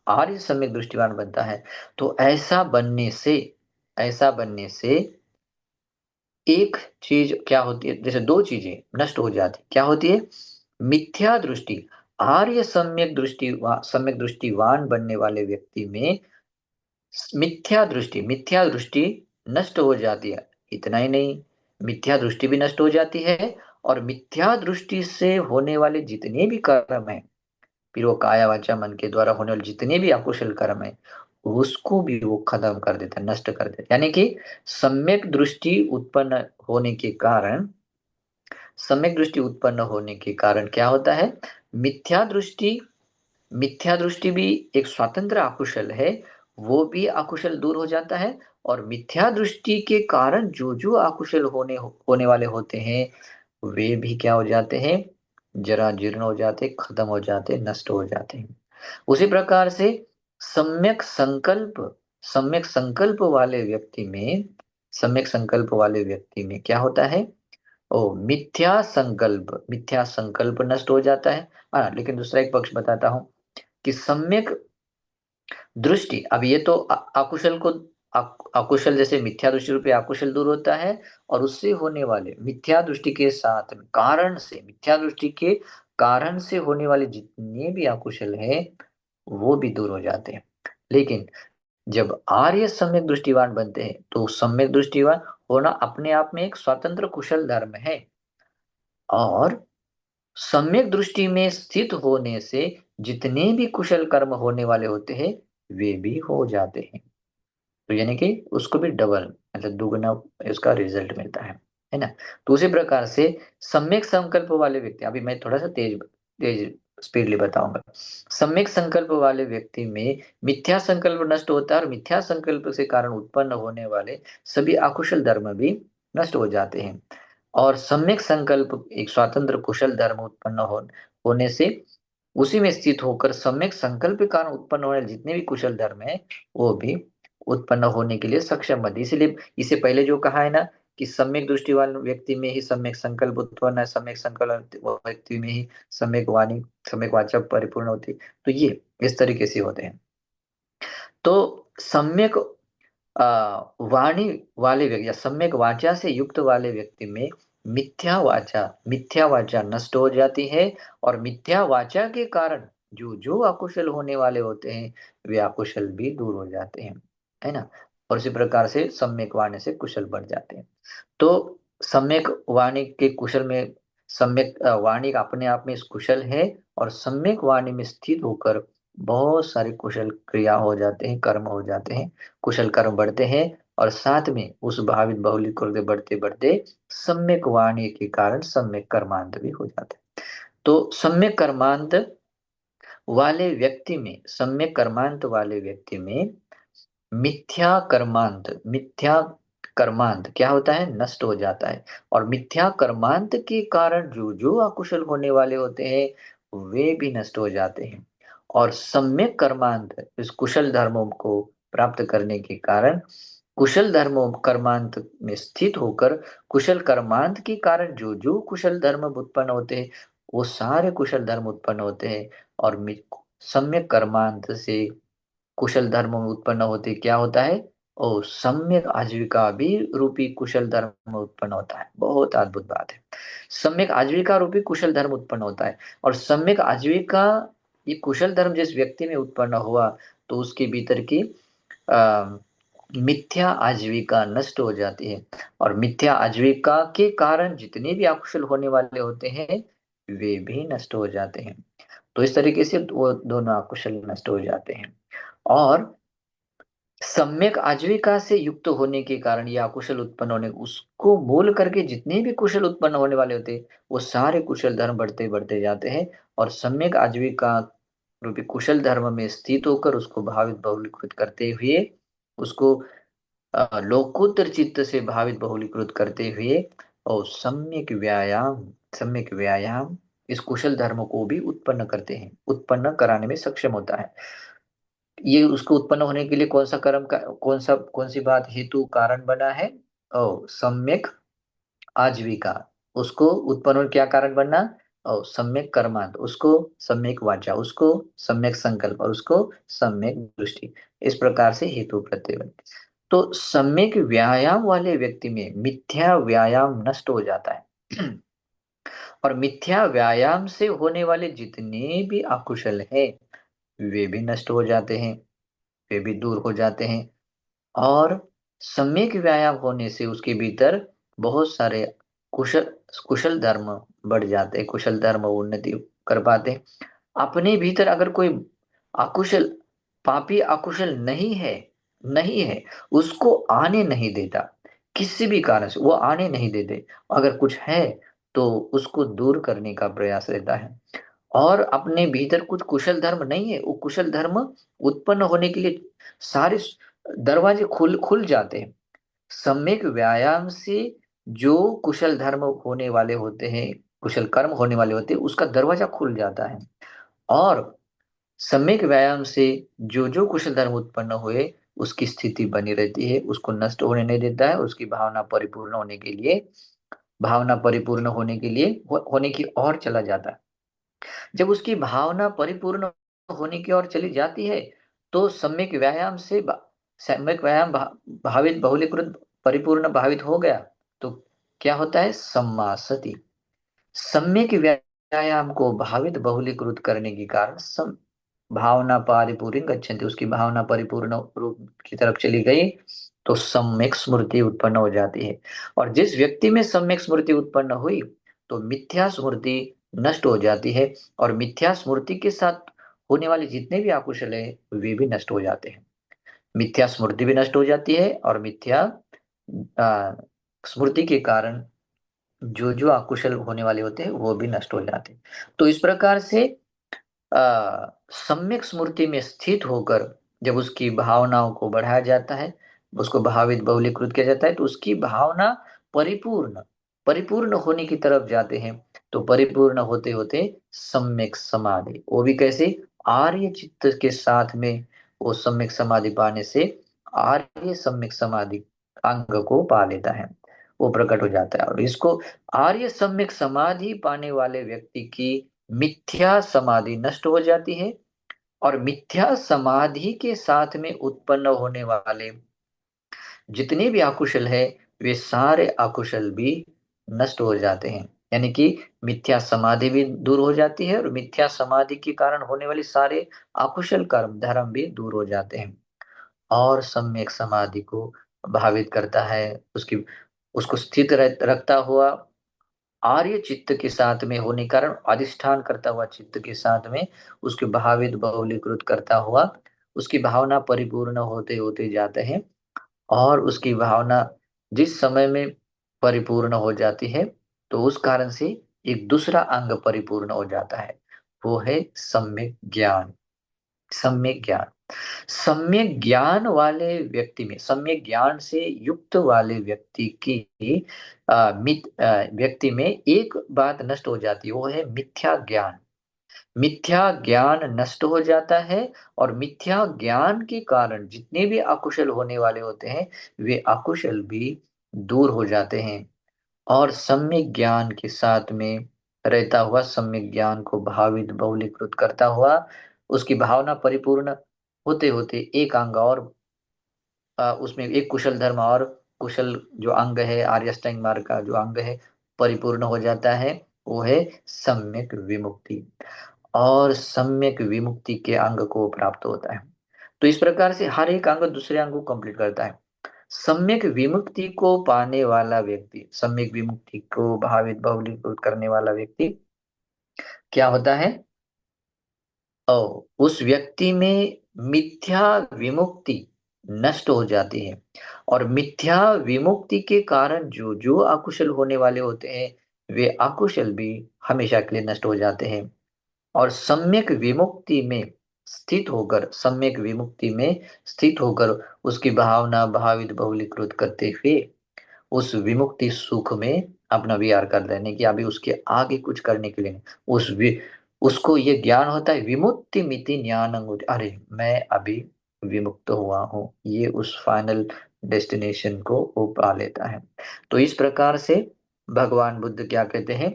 आर्य सम्यक दृष्टिवान बनता है, तो ऐसा बनने से एक चीज क्या होती है, जैसे दो चीजें नष्ट हो जाती, क्या होती है? मिथ्या दृष्टि। आर्य सम्यक दृष्टिवान बनने वाले व्यक्ति में मिथ्या दृष्टि नष्ट हो जाती है। इतना ही नहीं, मिथ्या दृष्टि भी नष्ट हो जाती है, और मिथ्या दृष्टि से होने वाले जितने भी कर्म हैं, फिर वो काया वाचा मन के द्वारा होने वाले जितने भी अकुशल कर्म है, उसको भी वो खत्म कर देता है, नष्ट कर देता है। यानी कि सम्यक दृष्टि उत्पन्न होने के कारण सम्यक दृष्टि उत्पन्न होने के कारण क्या होता है? मिथ्या दृष्टि मिथ्या दृष्टि भी एक स्वतंत्र अकुशल है, वो भी अकुशल दूर हो जाता है। और मिथ्या दृष्टि के कारण जो अकुशल होने वाले होते हैं, वे भी क्या हो जाते हैं? जरा जीर्ण हो जाते, खत्म हो जाते, नष्ट हो जाते हैं। उसी प्रकार से सम्यक संकल्प सम्यक संकल्प वाले व्यक्ति में सम्यक संकल्प वाले व्यक्ति में क्या होता है? ओ मिथ्या संकल्प नष्ट हो जाता है। हाँ, लेकिन दूसरा एक पक्ष बताता हूँ कि सम्यक दृष्टि, अब ये तो अकुशल, जैसे मिथ्या दृष्टि रूपी अकुशल दूर होता है, और उससे होने वाले मिथ्या दृष्टि के साथ में मिथ्या दृष्टि के कारण से होने वाले जितने भी अकुशल है, वो भी दूर हो जाते हैं। लेकिन जब आर्य सम्यक दृष्टिवान बनते हैं, तो सम्यक दृष्टिवान होना अपने आप में एक स्वतंत्र कुशल धर्म है, और सम्यक दृष्टि में स्थित होने से जितने भी कुशल कर्म होने वाले होते हैं, वे भी हो जाते हैं। तो यानी कि उसको भी डबल, मतलब दुगना उसका रिजल्ट मिलता है ना? तो उसी प्रकार से सम्यक संकल्प वाले व्यक्ति, अभी मैं थोड़ा सा तेज तेज स्पीडली बताऊंगा। सम्यक संकल्प वाले व्यक्ति में मिथ्या संकल्प नष्ट होता है, और मिथ्या संकल्प से कारण उत्पन्न होने वाले सभी अकुशल धर्म भी नष्ट हो जाते हैं। और सम्यक संकल्प एक स्वतंत्र कुशल धर्म होने से उसी में स्थित होकर सम्यक संकल्प के कारण उत्पन्न होने वाले जितने भी कुशल धर्म है, वो भी उत्पन्न होने के लिए सक्षम बनती है। इसीलिए इससे पहले जो कहा है ना, कि सम्यक दृष्टि वाले व्यक्ति में ही सम्यक संकल्प उत्पन्न है, सम्यक संकल्प व्यक्ति में ही सम्यक वाचा परिपूर्ण होती है। तो ये इस तरीके से होते हैं। तो सम्यक अ, वाणी वाले व्यक्ति या सम्यक वाचा से युक्त वाले व्यक्ति में मिथ्या वाचा नष्ट हो जाती है, और मिथ्या वाचा के कारण जो अकुशल होने वाले होते हैं, वे अकुशल भी दूर हो जाते हैं, है ना? और इसी प्रकार से सम्यक वाणी से कुशल बढ़ जाते हैं। तो सम्यक वाणी के कुशल में वाणी अपने आप में कुशल है, और सम्यक वाणी में स्थित होकर बहुत सारे कुशल क्रिया हो जाते हैं, कर्म हो जाते हैं, कुशल कर्म बढ़ते हैं, और साथ में उस भावित बहुलिक करते बढ़ते बढ़ते सम्यक वाणी के कारण सम्यक कर्मांत भी हो जाते हैं। तो सम्यक कर्मांत वाले व्यक्ति में मिथ्या कर्मांत, मिथ्या कर्मांत क्या होता है? नष्ट हो जाता है। और मिथ्या कर्मांत के कारण जो जो अकुशल होने वाले होते हैं वे भी नष्ट हो जाते हैं। और सम्यक कर्मांत इस कुशल धर्मों को प्राप्त करने के कारण कुशल धर्मों कर्मांत में स्थित होकर कुशल कर्मांत के कारण जो जो कुशल धर्म उत्पन्न होते हैं वो सारे कुशल धर्म उत्पन्न होते हैं। और सम्यक कर्मांत से कुशल धर्म उत्पन्न होते क्या होता है? और सम्यक आजीविका भी रूपी कुशल धर्म उत्पन्न होता है। बहुत अद्भुत बात है। सम्यक आजीविका रूपी कुशल धर्म उत्पन्न होता है। और सम्यक आजीविका ये कुशल धर्म जिस व्यक्ति में उत्पन्न हुआ तो उसके भीतर की अ, मिथ्या आजीविका नष्ट हो जाती है। और मिथ्या आजीविका के कारण जितने भी अकुशल होने वाले होते हैं वे भी नष्ट हो जाते हैं। तो इस तरीके से वो दोनों अकुशल नष्ट हो जाते हैं। और सम्यक आजीविका से युक्त होने के कारण या कुशल उत्पन्न होने उसको मूल करके जितने भी कुशल उत्पन्न होने वाले होते हैं वो सारे कुशल धर्म बढ़ते बढ़ते जाते हैं। और सम्यक आजीविका रूपी कुशल धर्म में स्थित होकर उसको भावित बहुलीकृत करते हुए उसको लोकोत्तर चित्त से भावित बहुलीकृत करते हुए और सम्यक व्यायाम इस कुशल धर्म को भी उत्पन्न करते हैं, उत्पन्न कराने में सक्षम होता है। ये उसको उत्पन्न होने के लिए कौन-सा कर्म का कौन-सी बात हेतु कारण बना है? सम्यक आजीविका। उसको उत्पन्न होने क्या कारण बना? सम्यक कर्मांत, उसको सम्यक वाचा, उसको सम्यक संकल्प और उसको सम्यक दृष्टि। इस प्रकार से हेतु प्रत्यय बनते। तो सम्यक व्यायाम वाले व्यक्ति में मिथ्या व्यायाम नष्ट हो जाता है। और मिथ्या व्यायाम से होने वाले जितने भी अकुशल हैं, वे भी नष्ट हो जाते हैं। वे भी दूर हो जाते हैं। और सम्यक व्यायाम होने से उसके भीतर बहुत सारे कुशल कुशल धर्म बढ़ जाते हैं, कुशल धर्म उन्नति कर पाते हैं। अपने भीतर अगर कोई अकुशल पापी अकुशल नहीं है, उसको आने नहीं देता। किसी भी कारण से वो आने नहीं देते। अगर कुछ है तो उसको दूर करने का प्रयास रहता है। और अपने भीतर कुछ कुशल धर्म नहीं है, वो कुशल धर्म उत्पन्न होने के लिए सारे दरवाजे खुल खुल जाते हैं। सम्यक व्यायाम से जो कुशल धर्म होने वाले होते हैं, कुशल कर्म होने वाले होते हैं, उसका दरवाजा खुल जाता है। और सम्यक व्यायाम से जो जो कुशल धर्म उत्पन्न हुए उसकी स्थिति बनी रहती है, उसको नष्ट होने नहीं देता है। उसकी भावना परिपूर्ण होने के लिए होने की ओर चला जाता है। जब उसकी भावना परिपूर्ण होने की ओर चली जाती है, तो सम्यक व्यायाम भावित बहुलीकृत परिपूर्ण भावित हो गया, तो क्या होता है? सम्मासति। सम्यक व्यायाम को भावित बहुलीकृत करने के कारण भावना पारिपूर्ण गच्छन्ति, उसकी भावना परिपूर्ण रूप की तरफ चली गई तो सम्यक स्मृति उत्पन्न हो जाती है। और जिस व्यक्ति में सम्यक स्मृति उत्पन्न हुई तो मिथ्या स्मृति नष्ट हो जाती है। और मिथ्या स्मृति के साथ होने वाले जितने भी अकुशल है वे भी नष्ट हो जाते हैं। मिथ्या स्मृति भी नष्ट हो जाती है और मिथ्या स्मृति के कारण जो जो अकुशल होने वाले होते हैं वो भी नष्ट हो जाते हैं। तो इस प्रकार से सम्यक स्मृति में स्थित होकर जब उसकी भावनाओं को बढ़ाया जाता है, उसको भावित बहुलीकृत किया जाता है तो उसकी भावना परिपूर्ण परिपूर्ण होने की तरफ जाते हैं। तो परिपूर्ण होते-होते सम्यक समाधि, वो भी कैसे? आर्य चित्त के साथ में वो सम्यक समाधि पाने से आर्य सम्यक समाधि अंग को पा लेता है, वो प्रकट हो जाता है। और इसको आर्य सम्यक समाधि पाने वाले व्यक्ति की मिथ्या समाधि नष्ट हो जाती है। और मिथ्या समाधि के साथ में उत्पन्न होने वाले जितने भी अकुशल है वे सारे अकुशल भी नष्ट हो जाते हैं। यानी कि मिथ्या समाधि भी दूर हो जाती है और मिथ्या समाधि के कारण होने वाले सारे अकुशल कर्म धर्म भी दूर हो जाते हैं। और सम्यक समाधि को भावित करता है, उसकी उसको स्थित रखता हुआ आर्य चित्त के साथ में होने कारण अधिष्ठान करता हुआ चित्त के साथ में उसके भावित बहुलीकृत करता हुआ उसकी भावना परिपूर्ण होते होते जाते हैं। और उसकी भावना जिस समय में परिपूर्ण हो जाती है तो उस कारण से एक दूसरा अंग परिपूर्ण हो जाता है, वो है सम्यक ज्ञान। सम्यक ज्ञान सम्यक ज्ञान वाले व्यक्ति में, सम्यक ज्ञान से युक्त वाले व्यक्ति की व्यक्ति में एक बात नष्ट हो जाती है, वो है मिथ्या ज्ञान। मिथ्या ज्ञान नष्ट हो जाता है और मिथ्या ज्ञान के कारण जितने भी अकुशल होने वाले होते हैं, वे अकुशल भी दूर हो जाते हैं। और सम्यक ज्ञान के साथ में रहता हुआ, सम्यक ज्ञान को भावित बहुलीकृत करता हुआ, उसकी भावना परिपूर्ण होते होते एक अंग और उसमें एक कुशल धर्म और कुशल जो अंग है, आर्य अष्टांग मार्ग का जो अंग है, परिपूर्ण हो जाता है। वो है सम्यक विमुक्ति। और सम्यक विमुक्ति के अंग को प्राप्त होता है। तो इस प्रकार से हर एक अंग दूसरे अंग को कंप्लीट करता है। सम्यक विमुक्ति को पाने वाला व्यक्ति, सम्यक विमुक्ति को भावित बहुलीकृत करने वाला व्यक्ति क्या होता है? उस व्यक्ति में मिथ्या विमुक्ति नष्ट हो जाती है। और मिथ्या विमुक्ति के कारण जो जो अकुशल होने वाले होते हैं, वे अकुशल भी हमेशा के लिए नष्ट हो जाते हैं। और सम्यक विमुक्ति में स्थित होकर उसकी भावना भावित बहुलीकृत करते हुए उस विमुक्ति सुख में अपना विहार कर लेने की, अभी उसके आगे कुछ करने के लिए नहीं। उसको ये ज्ञान होता है, विमुक्ति मिति ज्ञान, अरे मैं अभी विमुक्त हुआ हूँ, ये उस फाइनल डेस्टिनेशन को वो पा लेता है। तो इस प्रकार से भगवान बुद्ध क्या कहते हैं,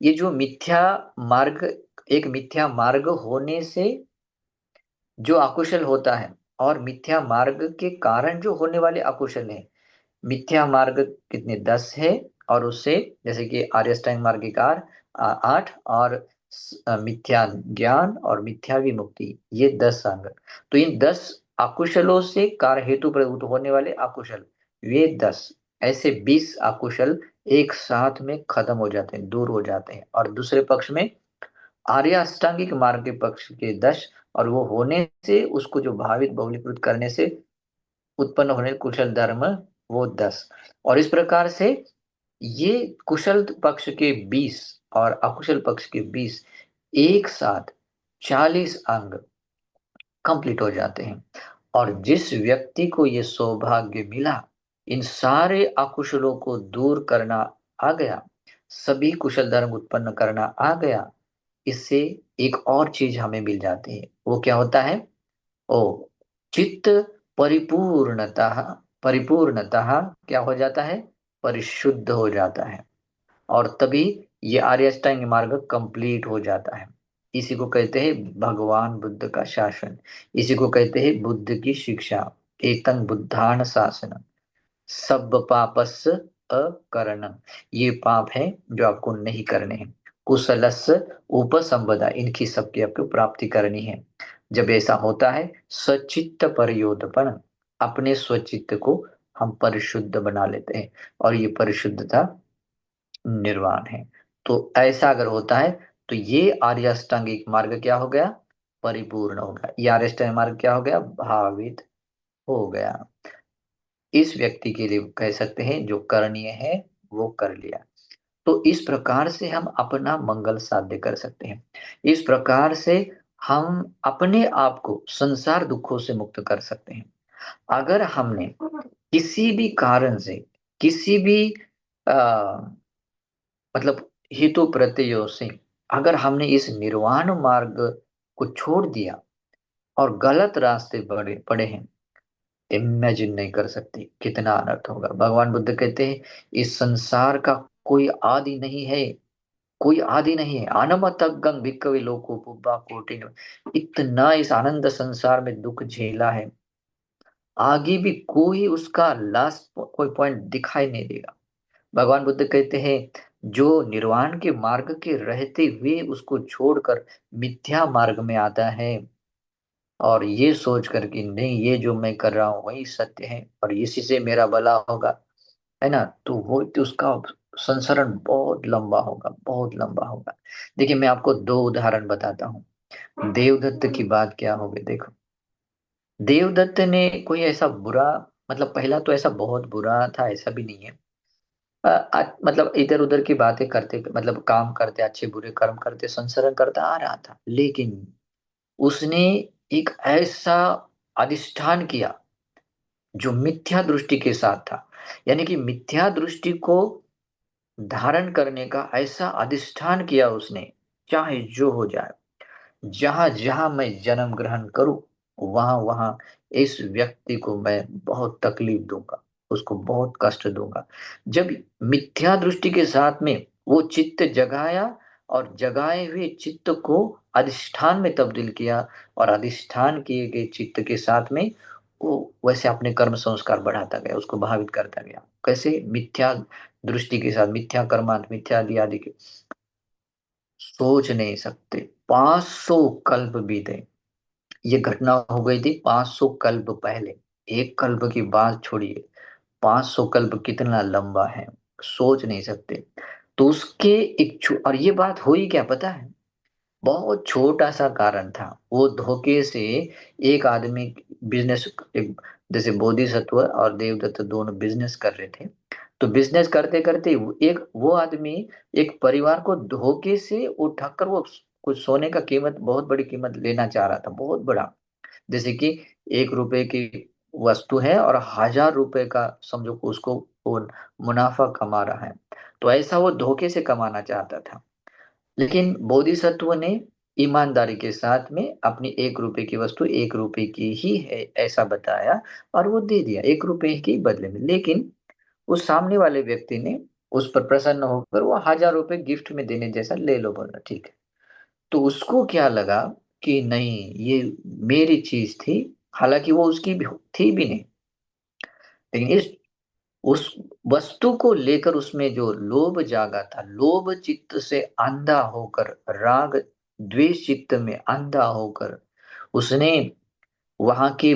ये जो मिथ्या मार्ग, एक मिथ्या मार्ग होने से जो अकुशल होता है, और मिथ्या मार्ग के कारण जो होने वाले अकुशल है। मिथ्या मार्ग कितने? 10 है। और उससे जैसे कि आर्य अष्टांग मार्गिकार 8, और मिथ्या ज्ञान और मिथ्या विमुक्ति, ये 10 अंग। तो इन 10 अकुशलों से कार्य हेतु प्रवृत्त होने वाले अकुशल, वे 10, ऐसे 20 अकुशल एक साथ में खत्म हो जाते हैं, दूर हो जाते हैं। और दूसरे पक्ष में आर्य अष्टांगिक मार्ग के पक्ष के 10, और वो होने से उसको जो भावित बहुलीकृत करने से उत्पन्न होने कुशल धर्म, वो 10। और इस प्रकार से ये कुशल पक्ष के 20 और अकुशल पक्ष के 20 एक साथ 40 अंग कंप्लीट हो जाते हैं। और जिस व्यक्ति को ये सौभाग्य मिला, इन सारे अकुशलों को दूर करना आ गया, सभी कुशल धर्म उत्पन्न करना आ गया, इससे एक और चीज हमें मिल जाती है। वो क्या होता है? ओ चित्त परिपूर्णतः, परिपूर्णतः क्या हो जाता है? परिशुद्ध हो जाता है। और तभी ये आर्य अष्टांग मार्ग कंप्लीट हो जाता है। इसी को कहते हैं भगवान बुद्ध का शासन। इसी को कहते हैं बुद्ध की शिक्षा। एतं बुद्धान शासन सब पापस्य अकरणम। ये पाप है जो आपको नहीं करने हैं। कुशलस्य उपसंपदा, इनकी सबकी आपको प्राप्ति करनी है। जब ऐसा होता है, सचित्त परयोधपण, अपने स्वचित्त को हम परिशुद्ध बना लेते हैं। और ये परिशुद्धता निर्वाण है। तो ऐसा अगर होता है, तो ये आर्य अष्टांगिक मार्ग क्या हो गया? परिपूर्ण हो गया। ये आर्य अष्टांगिक मार्ग क्या हो गया? भावित हो गया। इस व्यक्ति के लिए कह सकते हैं जो करणीय है वो कर लिया। तो इस प्रकार से हम अपना मंगल साध्य कर सकते हैं। इस प्रकार से हम अपने आप को संसार दुखों से मुक्त कर सकते हैं। अगर हमने किसी भी कारण से, किसी भी आ, मतलब हेतु प्रत्ययों से, अगर हमने इस निर्वाण मार्ग को छोड़ दिया और गलत रास्ते पड़े पड़े हैं, इमेजिन नहीं कर सकते कितना अनर्थ होगा। भगवान बुद्ध कहते हैं इस संसार का कोई आदि नहीं है, कोई आदि नहीं है। आनमतगं भिक्खवे लोको पुब्बा कोटिन, इतना इस आनंद संसार में दुख झेला है, आगे भी कोई उसका लास्ट कोई पॉइंट दिखाई नहीं देगा। भगवान बुद्ध कहते हैं जो निर्वाण के मार्ग के रहते हुए उसको छोड़कर मिथ्या मार्ग में आता है, और ये सोच कर कि नहीं ये जो मैं कर रहा हूँ वही सत्य है और इसी से मेरा भला होगा, है ना, तो वो तो उसका संसरण बहुत लंबा होगा, बहुत लंबा होगा। देखिए मैं आपको दो उदाहरण बताता हूँ। देवदत्त की बात क्या हो गई देखो। देवदत्त ने कोई ऐसा बुरा, मतलब पहला तो ऐसा बहुत बुरा था ऐसा भी नहीं है। मतलब इधर उधर की बातें करते, मतलब काम करते, अच्छे बुरे कर्म करते, संसरण करता आ रहा था। लेकिन उसने एक ऐसा अधिष्ठान किया जो मिथ्या दृष्टि के साथ था। यानी कि मिथ्या दृष्टि को धारण करने का ऐसा अधिष्ठान किया उसने, चाहे जो हो जाए, जहाँ-जहाँ मैं जन्म ग्रहण करूँ, वहाँ-वहाँ इस व्यक्ति को मैं बहुत तकलीफ दूँगा, उसको बहुत कष्ट दूँगा। जब मिथ्या दृष्टि के साथ में वो चित्त जगाया और जगाए हुए चित्त को अधिष्ठान में तब्दील किया और अधिष्ठान किए गए चित्त के साथ में वो वैसे अपने कर्म संस्कार बढ़ाता गया, उसको भावित करता गया। कैसे? मिथ्या दृष्टि के साथ, मिथ्या कर्मांत, मिथ्या आदि के सोच नहीं सकते। 500 कल्प बीते। ये घटना हो गई थी 500 कल्प पहले। एक कल्प की बात छोड़िए, 500 कल्प कितना लंबा है, सोच नहीं सकते। तो उसके और ये बात हुई क्या पता है? बहुत छोटा-सा कारण था। वो धोखे से एक आदमी बिज़नेस एक जैसे बोधिसत्व और देवदत्त दोनों बिज़नेस कर रहे थे। तो बिज़नेस करते-करते वो आदमी एक परिवार को धोखे से वो ठगकर वो कुछ सोने का कीमत बहुत बड़ी कीमत लेना चाह रहा था, बहुत बड़ा। जैसे कि ₹1 की वस्तु है और ₹1000 का समझो कि उसको वो मुनाफ़ा कमा रहा है। तो ऐसा वो धोखे से कमाना चाहता था। लेकिन बोधिसत्व ने ईमानदारी के साथ में अपनी ₹1 की वस्तु ₹1 की ही है ऐसा बताया और वो दे दिया ₹1 के बदले में। लेकिन उस सामने वाले व्यक्ति ने उस पर प्रसन्न होकर वो ₹1000 गिफ्ट में देने जैसा ले लो बोला ठीक है। तो उसको क्या लगा कि नहीं ये मेरी चीज़ थी, हालाँकि वो उसकी भी थी भी नहीं। लेकिन इस उस वस्तु को लेकर उसमें जो लोभ जागा था, लोभ चित्त से अंधा होकर, राग द्वेष चित्त में अंधा होकर, उसने वहाँ की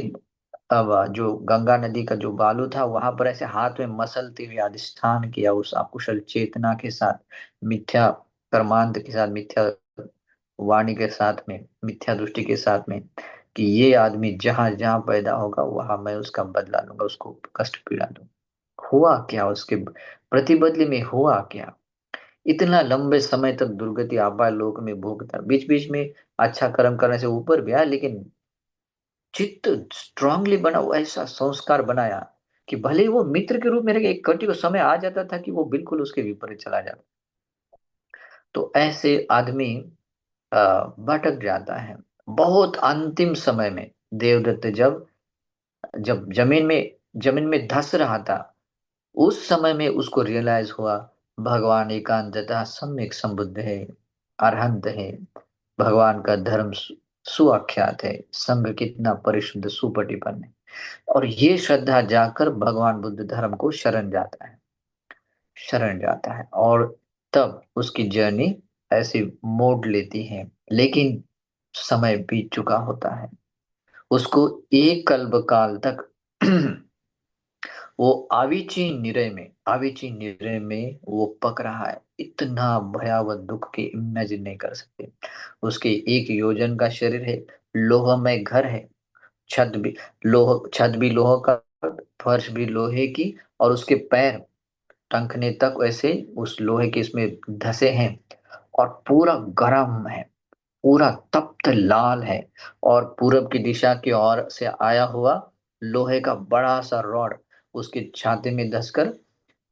अब जो गंगा नदी का जो बालू था, वहाँ पर ऐसे हाथ में मसलते हुए अधिष्ठान किया उस अकुशल चेतना के साथ, मिथ्या कर्मांत के साथ, मिथ्या वाणी के साथ में, मिथ्या दृष्टि के साथ में, कि ये आदमी जहाँ-जहाँ पैदा होगा, वहाँ मैं उसका बदला लूँगा, उसको कष्ट पीड़ा दूँगा। हुआ क्या उसके प्रतिबदले में हुआ क्या? इतना लंबे समय तक दुर्गति आपालोक में भोगता, बीच-बीच में अच्छा कर्म करने से ऊपर भी आया, लेकिन चित्त स्ट्रांगली बना हुआ ऐसा संस्कार बनाया कि भले ही वो मित्र के रूप में रह गए, एक कटी को समय आ जाता था कि वो बिल्कुल उसके विपरीत चला जाता। तो ऐसे आदमी भटक जाता है। बहुत अंतिम समय में देवदत्त जब जब ज़मीन में धँस रहा था, उस समय में उसको रियलाइज़ हुआ भगवान एकांततः सम्यक संबुद्ध है, अरहंत है, भगवान का धर्म सुआख्यात है, संघ कितना परिशुद्ध सुपटिपन्न है। और ये श्रद्धा जाकर भगवान बुद्ध धर्म को शरण जाता है और तब उसकी जर्नी ऐसी मोड़ लेती है। लेकिन समय बीत चुका होता है। उसको एक कल्प काल तक वो आविची निरय में वो पक रहा है। इतना भयावह दुःख कि इमेजिन नहीं कर सकते। उसके 1 योजन का शरीर है, लोहमय घर है, छत भी लोह का, फर्श भी लोहे की और उसके पैर टखने तक वैसे उस लोहे के इसमें धँसे हैं और पूरा गरम है, पूरा तप्त लाल है और पूरब की दिशा की ओर से आया हुआ लोहे का बड़ा-सा रॉड उसकी छाती में धँसकर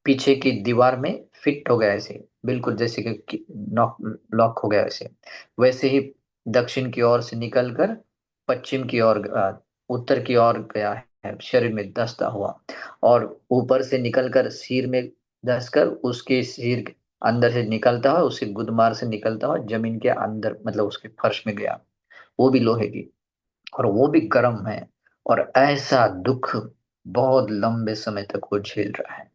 पीछे की दीवार में फिट हो गया ऐसे, बिल्कुल जैसे कि नॉक लॉक हो गया वैसे। वैसे ही दक्षिण की ओर से निकलकर पश्चिम की ओर उत्तर की ओर गया है, शरीर में धँसता हुआ और ऊपर से निकलकर सिर में धँसकर उसके सिर के अंदर से निकलता हुआ, उसके गुदमार से निकलता हुआ ज़मीन के अंदर मतलब उसके फर्श में गया, वो भी लोहे की और वो भी गर्म है और ऐसा दुःख बहुत लंबे समय तक वो झेल रहा है।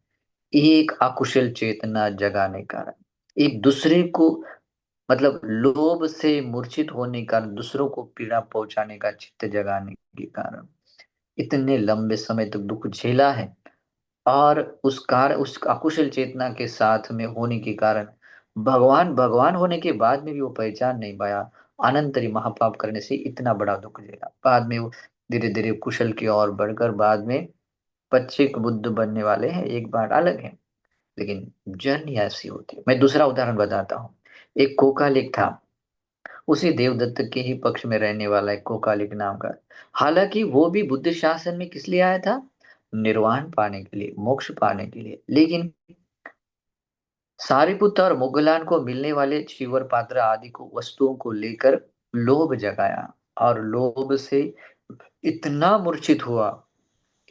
एक अकुशल चेतना जगाने कारण, एक दूसरे को मतलब लोभ से मूर्छित होने का कारण, दूसरों को पीड़ा पहुँचाने का चित्त जगाने के कारण, इतने लंबे समय तक दुःख झेला है और उस अकुशल चेतना के साथ में होने के कारण भगवान होने के बाद में भी वो पहचान नहीं पाया। अनंतरी महापाप करने से इतना बड़ा दुःख झेला। बाद में वो धीरे-धीरे कुशल की ओर बढ़कर बाद में पच्चीक बुद्ध बनने वाले हैं, एक बात अलग है। लेकिन जर्नी ऐसी होती है। मैं दूसरा उदाहरण बताता हूँ। एक कोका लेक था, उसी देवदत्त के ही पक्ष में रहने वाला एक कोकालिक नाम का। हालांकि वो भी बुद्ध शासन में किस लिए आया था? निर्वाण पाने के लिए, मोक्ष पाने के लिए। लेकिन सारिपुत्र और मुगलान को मिलने वाले चीवर पात्र आदि को वस्तुओं को लेकर लोभ जगाया, और लोभ से इतना मूर्छित हुआ,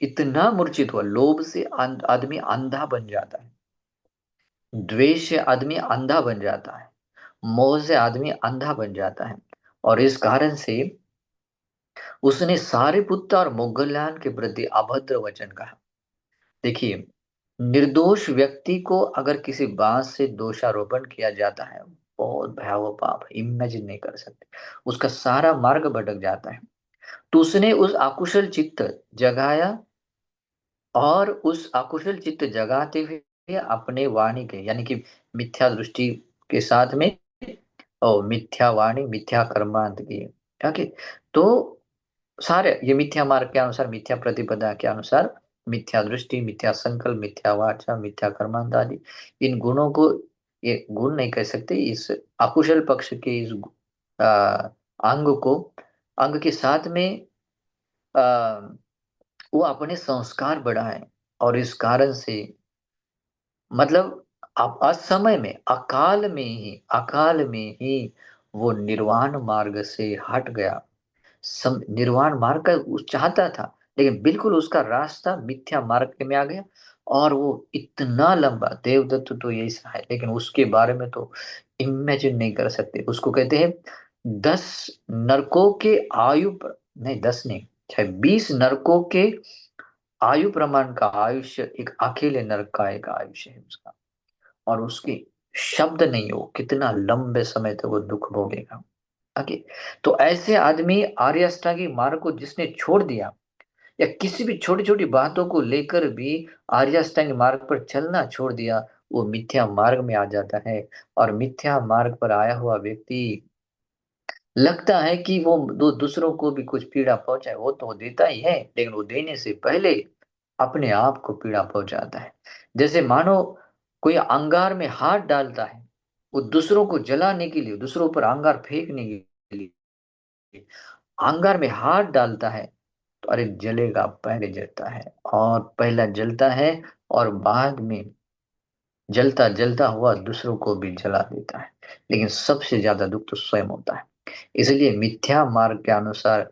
इतना मूर्छित हुआ। लोभ से आदमी अंधा बन जाता है, द्वेष से आदमी अंधा बन जाता है, मोह से आदमी अंधा बन जाता है। और इस कारण से उसने सारिपुत्र और मुगलान के प्रति अभद्र वचन कहा। देखिए, निर्दोष व्यक्ति को अगर किसी बात से दोषारोपण किया जाता है, बहुत भयावह पाप है, इमेजिन नहीं कर सकते। उसका सारा मार्ग भटक जाता है। तो उसने उस अकुशल चित्त जगाया, और उस अकुशल चित्त जगाते हुए अपने वाणी के, यानी कि मिथ्या दृष्टि के साथ में, और मिथ्या वाणी मिथ्या कर्मांत किए। ओके। तो सारे ये मिथ्या मार्ग के अनुसार, मिथ्या प्रतिपदा के अनुसार, मिथ्या दृष्टि, मिथ्या संकल्प, मिथ्या वाचा, मिथ्या कर्मांत आदि, इन गुणों को, ये गुण नहीं कह सकते, इस अकुशल पक्ष के इस आ, अंग को, अंग के साथ में आ, वो अपने संस्कार बढ़ाए। और इस कारण से, मतलब अब असमय में, अकाल में ही वो निर्वाण मार्ग से हट गया। निर्वाण मार्ग का उस चाहता था, लेकिन बिल्कुल उसका रास्ता मिथ्या मार्ग में आ गया। और वो इतना लंबा, देवदत्त तो यही सा है, लेकिन उसके बारे में तो इमेजिन नहीं कर सकते। उसको कहते हैं 10 नरकों के नहीं 10 नहीं, चाहे 20 नरकों के आयु प्रमाण का आयुष्य एक अकेले नरक का एक आयुष्य है उसका। और उसकी शब्द नहीं हो कितना लंबे समय तक वो दुख भोगेगा। ओके। तो ऐसे आदमी आर्य अष्टांगिक मार्ग को जिसने छोड़ दिया, या किसी भी छोटी छोटी बातों को लेकर भी आर्य अष्टांगिक मार्ग पर चलना छोड़ दिया, वो मिथ्या मार्ग में आ जाता है। और मिथ्या मार्ग पर आया हुआ व्यक्ति, लगता है कि वो दो दूसरों को भी कुछ पीड़ा पहुंचाए, वो तो वो देता ही है, लेकिन वो देने से पहले अपने आप को पीड़ा पहुंचाता है। जैसे मानो कोई अंगार में हाथ डालता है, वो दूसरों को जलाने के लिए, दूसरों पर अंगार फेंकने के लिए अंगार में हाथ डालता है, तो अरे जलेगा, पहले जलता है, और पहला जलता है, और बाद में जलता जलता हुआ दूसरों को भी जला देता है। लेकिन सबसे ज्यादा दुख तो स्वयं होता है। इसलिए मिथ्या मार्ग के अनुसार,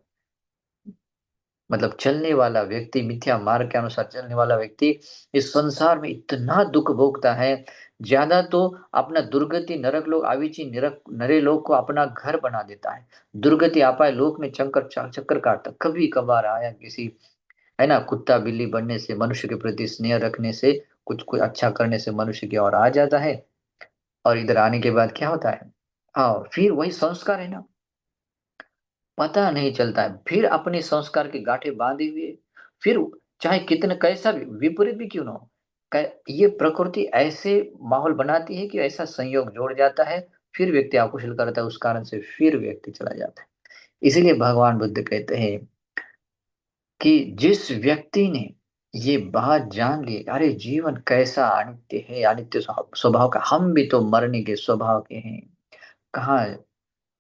मतलब चलने वाला व्यक्ति, मिथ्या मार्ग के अनुसार चलने वाला व्यक्ति इस संसार में इतना दुख भोगता है। ज्यादा तो अपना दुर्गति नरक लोक आविची नरक नरे लोक को अपना घर बना देता है। दुर्गति आपाए लोक में चक्कर चक्कर काटता। कभी कभार आया किसी, है ना, कुत्ता बिल्ली बनने से, मनुष्य के प्रति स्नेह रखने से, कुछ कुछ अच्छा करने से मनुष्य की ओर आ जाता है। और इधर आने के बाद क्या होता है? हाँ, फिर वही संस्कार है ना, पता नहीं चलता है, फिर अपने संस्कार के गांठे बांधे हुए, फिर चाहे कितने कैसा भी विपरीत भी क्यों ना हो, ये प्रकृति ऐसे माहौल बनाती है कि ऐसा संयोग जोड़ जाता है, फिर व्यक्ति अकुशल करता है, उस कारण से फिर व्यक्ति चला जाता है। इसीलिए भगवान बुद्ध कहते हैं कि जिस व्यक्ति ने ये बात जान ली, अरे जीवन कैसा अनित्य है, अनित्य स्वभाव का, हम भी तो मरने के स्वभाव के हैं, कहाँ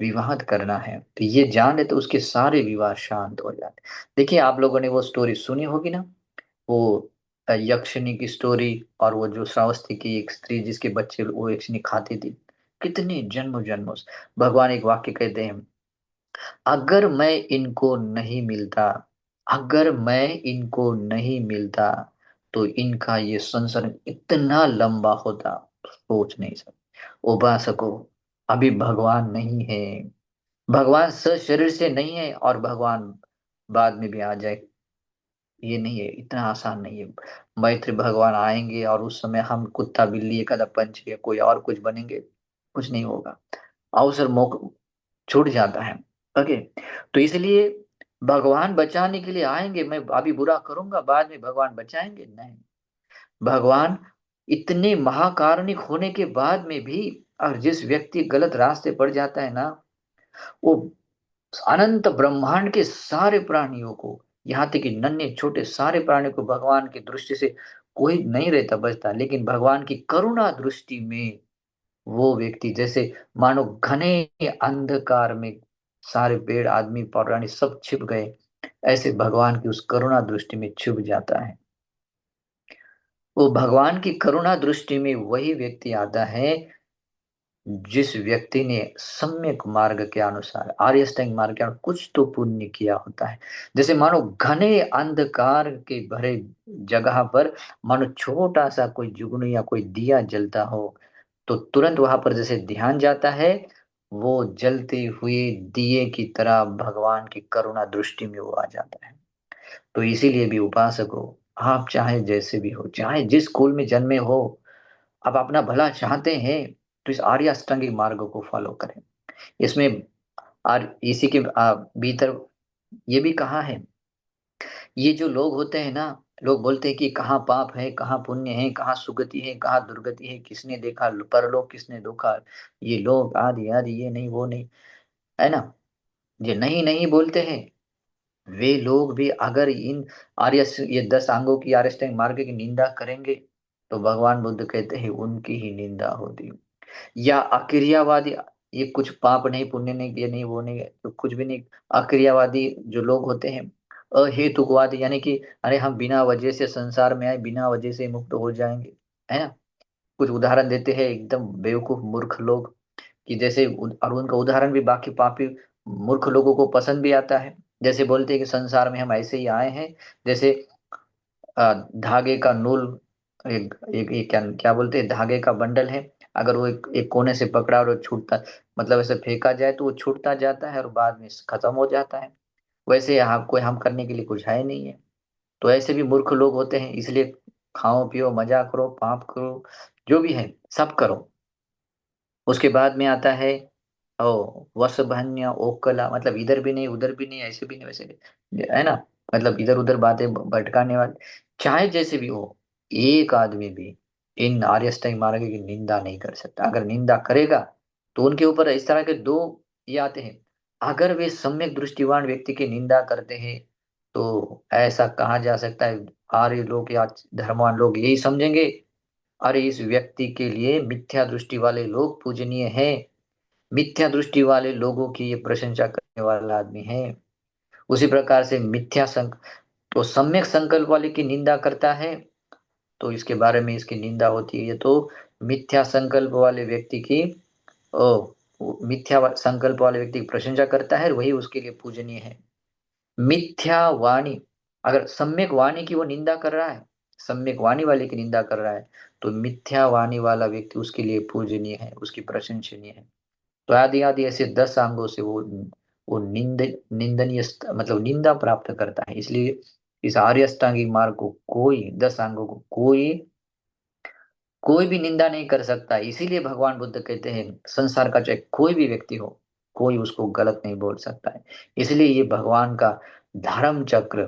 विवाद करना है, तो ये जान ले तो उसके सारे विवाद शांत हो जाते। देखिए, आप लोगों ने वो स्टोरी सुनी होगी ना, वो यक्षिणी की स्टोरी, और वो जो श्रावस्ती की एक स्त्री जिसके बच्चे वो यक्षिणी खाती थी, कितने जन्मों जन्मों से। भगवान एक वाक्य कहते हैं, अगर मैं इनको नहीं मिलता, अगर मैं इनको नहीं मिलता, तो इनका ये संसार इतना लंबा होता, सोच नहीं सकते। उपासको, अभी भगवान नहीं है, भगवान शरीर से नहीं है, और भगवान बाद में भी आ जाए, ये नहीं है, इतना आसान नहीं है। मैत्री भगवान आएंगे, और उस समय हम कुत्ता बिल्ली एक आधा पंच या कोई और कुछ बनेंगे, कुछ नहीं होगा, अवसर मौका छूट जाता है। ओके। तो इसलिए भगवान बचाने के लिए आएंगे, मैं अभी बुरा करूंगा, बाद में भगवान बचाएंगे नहीं। भगवान इतने महाकारुणिक होने के बाद में भी, और जिस व्यक्ति गलत रास्ते पड़ जाता है ना, वो अनंत ब्रह्मांड के सारे प्राणियों को, यहाँ तक कि नन्हे छोटे सारे प्राणियों को, भगवान की दृष्टि से कोई नहीं रहता बचता, लेकिन भगवान की करुणा दृष्टि में वो व्यक्ति जैसे मानो घने अंधकार में सारे पेड़ आदमी प्राणी सब छिप गए, ऐसे भगवान की उस करुणा दृष्टि में छुप जाता है। वो भगवान की करुणा दृष्टि में वही व्यक्ति आता है जिस व्यक्ति ने सम्यक मार्ग के अनुसार, आर्य अष्टांग मार्ग के अनुसार कुछ तो पुण्य किया होता है। जैसे मानो घने अंधकार के भरे जगह पर मानो छोटा सा कोई जुगनू या कोई दिया जलता हो, तो तुरंत वहां पर जैसे ध्यान जाता है, वो जलते हुए दिए की तरह भगवान की करुणा दृष्टि में वो आ जाता है। तो इसीलिए भी उपासक हो, आप चाहे जैसे भी हो, चाहे जिस कुल में जन्मे हो, आप अपना भला चाहते हैं, तो इस आर्य अष्टांगिक मार्ग को फॉलो करें। इसमें और इसी के भीतर ये भी कहा है, ये जो लोग होते हैं ना, लोग बोलते हैं कि कहाँ पाप है, कहाँ पुण्य है, कहाँ सुगति है, कहाँ दुर्गति है, किसने देखा परलोक, किसने देखा, ये लोग आदि आदि, ये नहीं वो नहीं, है ना, ये नहीं नहीं बोलते हैं। वे लोग भी अगर इन ये 10 अंगों की आर्य अष्टांगिक मार्ग की निंदा करेंगे, तो भगवान बुद्ध कहते हैं उनकी ही निंदा होती। या अक्रियावादी, ये कुछ पाप नहीं पुण्य नहीं, ये नहीं वो नहीं, तो कुछ भी नहीं, अक्रियावादी जो लोग होते हैं, अहेतुकवादी, यानी कि अरे हम बिना वजह से संसार में आए, बिना वजह से मुक्त हो जाएंगे, है ना। कुछ उदाहरण देते हैं एकदम बेवकूफ मूर्ख लोग, कि जैसे और उनका उदाहरण भी बाकी पापी मूर्ख लोगों को पसंद भी आता है। जैसे बोलते हैं कि संसार में हम ऐसे ही आए हैं, जैसे धागे का नूल, एक क्या क्या बोलते हैं, धागे का बंडल है, अगर वो एक कोने से पकड़ा और वो छूटता, मतलब ऐसे फेंका जाए तो वो छूटता जाता है और बाद में खत्म हो जाता है। वैसे यहाँ कोई हम करने के लिए कुछ है नहीं है। तो ऐसे भी मूर्ख लोग होते हैं, इसलिए खाओ पियो मजा करो पाप करो, जो भी है सब करो। उसके बाद में आता है ओ वसभन्य ओकला, मतलब इधर भी नहीं उधर भी नहीं, ऐसे भी नहीं वैसे भी, है ना, मतलब इधर उधर बातें भटकाने वाले। चाहे जैसे भी हो, एक आदमी भी इन आर्य अष्टांगिक मार्ग की निंदा नहीं कर सकता। अगर निंदा करेगा तो उनके ऊपर इस तरह के दो ये आते हैं। अगर वे सम्यक दृष्टिवान व्यक्ति की निंदा करते हैं, तो ऐसा कहा जा सकता है, आर्य लोग या धर्मवान लोग यही समझेंगे, अरे इस व्यक्ति के लिए मिथ्या दृष्टि वाले लोग पूजनीय हैं, मिथ्या दृष्टि वाले लोगों की ये प्रशंसा करने वाला आदमी है। उसी प्रकार से तो सम्यक संकल्प वाले की निंदा करता है, तो इसके बारे में इसकी निंदा होती है। ये तो मिथ्या संकल्प वाले व्यक्ति की मिथ्या संकल्प वाले व्यक्ति की प्रशंसा करता है, वही उसके लिए पूजनीय है। मिथ्या वाणी, अगर सम्यक वाणी की वो निंदा कर रहा है, सम्यक वाणी वाले की निंदा कर रहा है, तो मिथ्या वाणी वाला व्यक्ति उसके लिए पूजनीय है, उसकी प्रशंसनीय है। तो आदि आदि ऐसे 10 अंगों से वो निंदनीय मतलब निंदा प्राप्त करता है। इसलिए इस आर्य अष्टांगिक मार्ग को कोई 10 अंगों को कोई भी निंदा नहीं कर सकता। इसीलिए भगवान बुद्ध कहते हैं संसार का चाहे कोई भी व्यक्ति हो, कोई उसको गलत नहीं बोल सकता है। इसलिए ये भगवान का धर्म चक्र,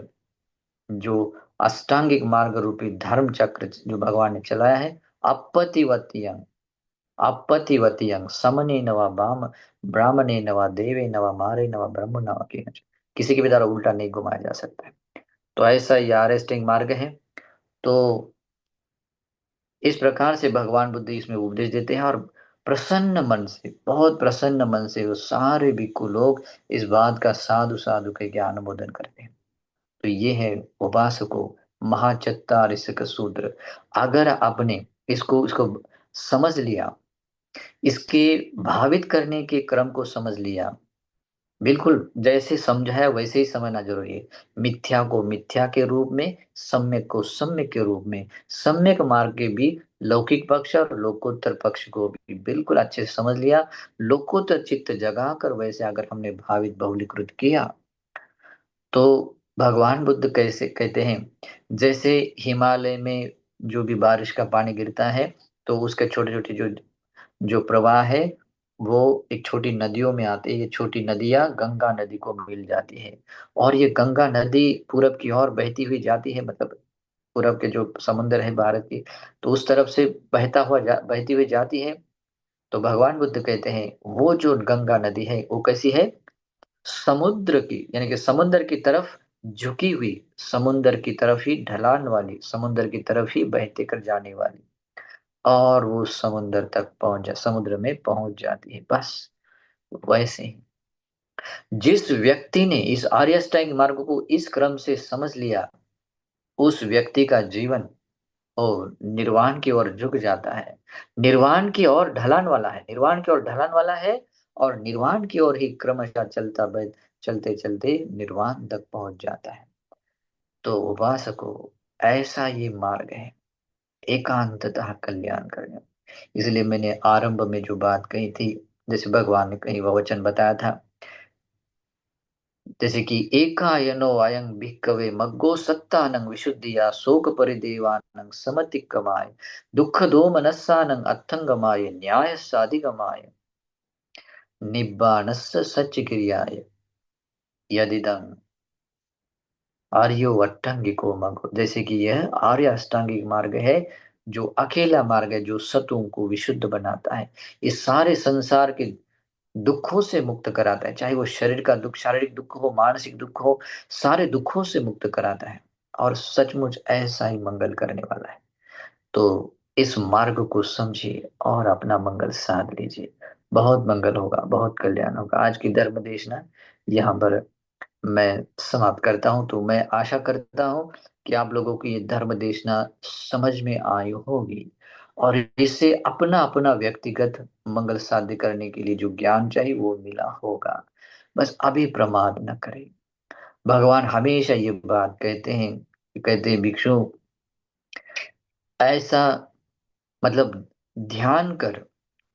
जो अष्टांगिक मार्ग रूपी धर्म चक्र जो भगवान ने चलाया है, अपतिवत्यं अपतिवत्यं समने नवा बाम ब्राह्मणे नवा देवे नवा मारे नवा ब्रह्म नवा के, किसी के भी द्वारा उल्टा नहीं घुमाया जा सकता है। तो ऐसा ये अरेस्टिंग मार्ग है। तो इस प्रकार से भगवान बुद्ध इसमें उपदेश देते हैं, और प्रसन्न मन से, बहुत प्रसन्न मन से वो सारे भिक्खु लोग इस बात का साधु साधु कह के अनुमोदन करते हैं। तो ये है उपासको महाचत्तारिसक सूत्र। अगर आपने इसको इसको समझ लिया, इसके भावित करने के क्रम को समझ लिया, बिल्कुल जैसे समझाया वैसे ही समझना जरूरी है। मिथ्या को मिथ्या के रूप में, सम्यक को सम्यक के रूप में, सम्यक मार्ग के भी लौकिक पक्ष और लोकोत्तर पक्ष को भी बिल्कुल अच्छे से समझ लिया, लोकोत्तर चित्त जगा कर वैसे अगर हमने भावित बहुलीकृत किया, तो भगवान बुद्ध कैसे कहते हैं, जैसे हिमालय में जो भी बारिश का पानी गिरता है, तो उसके छोटे छोटे जो जो प्रवाह है, वो एक छोटी नदियों में आते हैं। ये छोटी नदियां गंगा नदी को मिल जाती है, और ये गंगा नदी पूरब की ओर बहती हुई जाती है, मतलब पूरब के जो समुद्र है भारत की, तो उस तरफ से बहती हुई जाती है। तो भगवान बुद्ध कहते हैं वो जो गंगा नदी है वो कैसी है, समुद्र की, यानी कि समुद्र की तरफ झुकी हुई, समुद्र की तरफ ही ढलान वाली, समुद्र की तरफ ही बहते कर जाने वाली। और वो समुद्र में पहुंच जाती है। बस वैसे ही जिस व्यक्ति ने इस आर्य अष्टांगिक मार्ग को इस क्रम से समझ लिया, उस व्यक्ति का जीवन और निर्वाण की ओर झुक जाता है। निर्वाण की ओर ढलान वाला है, निर्वाण की ओर ढलान वाला है, और निर्वाण की ओर ही क्रमशः चलते चलते निर्वाण तक पहुंच जाता है। तो उपासको, ऐसा ये मार्ग है एकांततः कल्याण करने। इसलिए मैंने आरंभ में जो बात कही थी, जैसे भगवान ने कहीं वह वचन बताया था, जैसे कि एकायनो अयं भिक्खवे मग्गो सत्तानं विशुद्धिया शोक परिदेवानं समतिक्कमाय दुःख दोमनस्सानं अत्थंगमाय न्याय साधिगमाय निब्बाणस्य सच्च क्रियाय यदिदं आर्यो अष्टांगिको मार्ग। जैसे कि यह आर्य अष्टांगिक मार्ग है, जो अकेला मार्ग है, जो सत्वों को विशुद्ध बनाता है, इस सारे संसार के दुखों से मुक्त कराता है, चाहे वो शरीर का दुख, शारीरिक दुख हो, मानसिक दुख हो, सारे दुखों से मुक्त कराता है, और सचमुच ऐसा ही मंगल करने वाला है। तो इस मार्ग को समझिए और अपना मंगल साध लीजिए। बहुत मंगल होगा, बहुत कल्याण होगा। आज की धर्म देशना यहाँ पर मैं समाप्त करता हूँ। तो मैं आशा करता हूँ कि आप लोगों की ये धर्म देशना समझ में आई होगी, और इससे अपना अपना व्यक्तिगत मंगल साध्य करने के लिए जो ज्ञान चाहिए वो मिला होगा। बस अभी प्रमाद न करें। भगवान हमेशा ये बात कहते हैं भिक्षु, ऐसा मतलब ध्यान कर,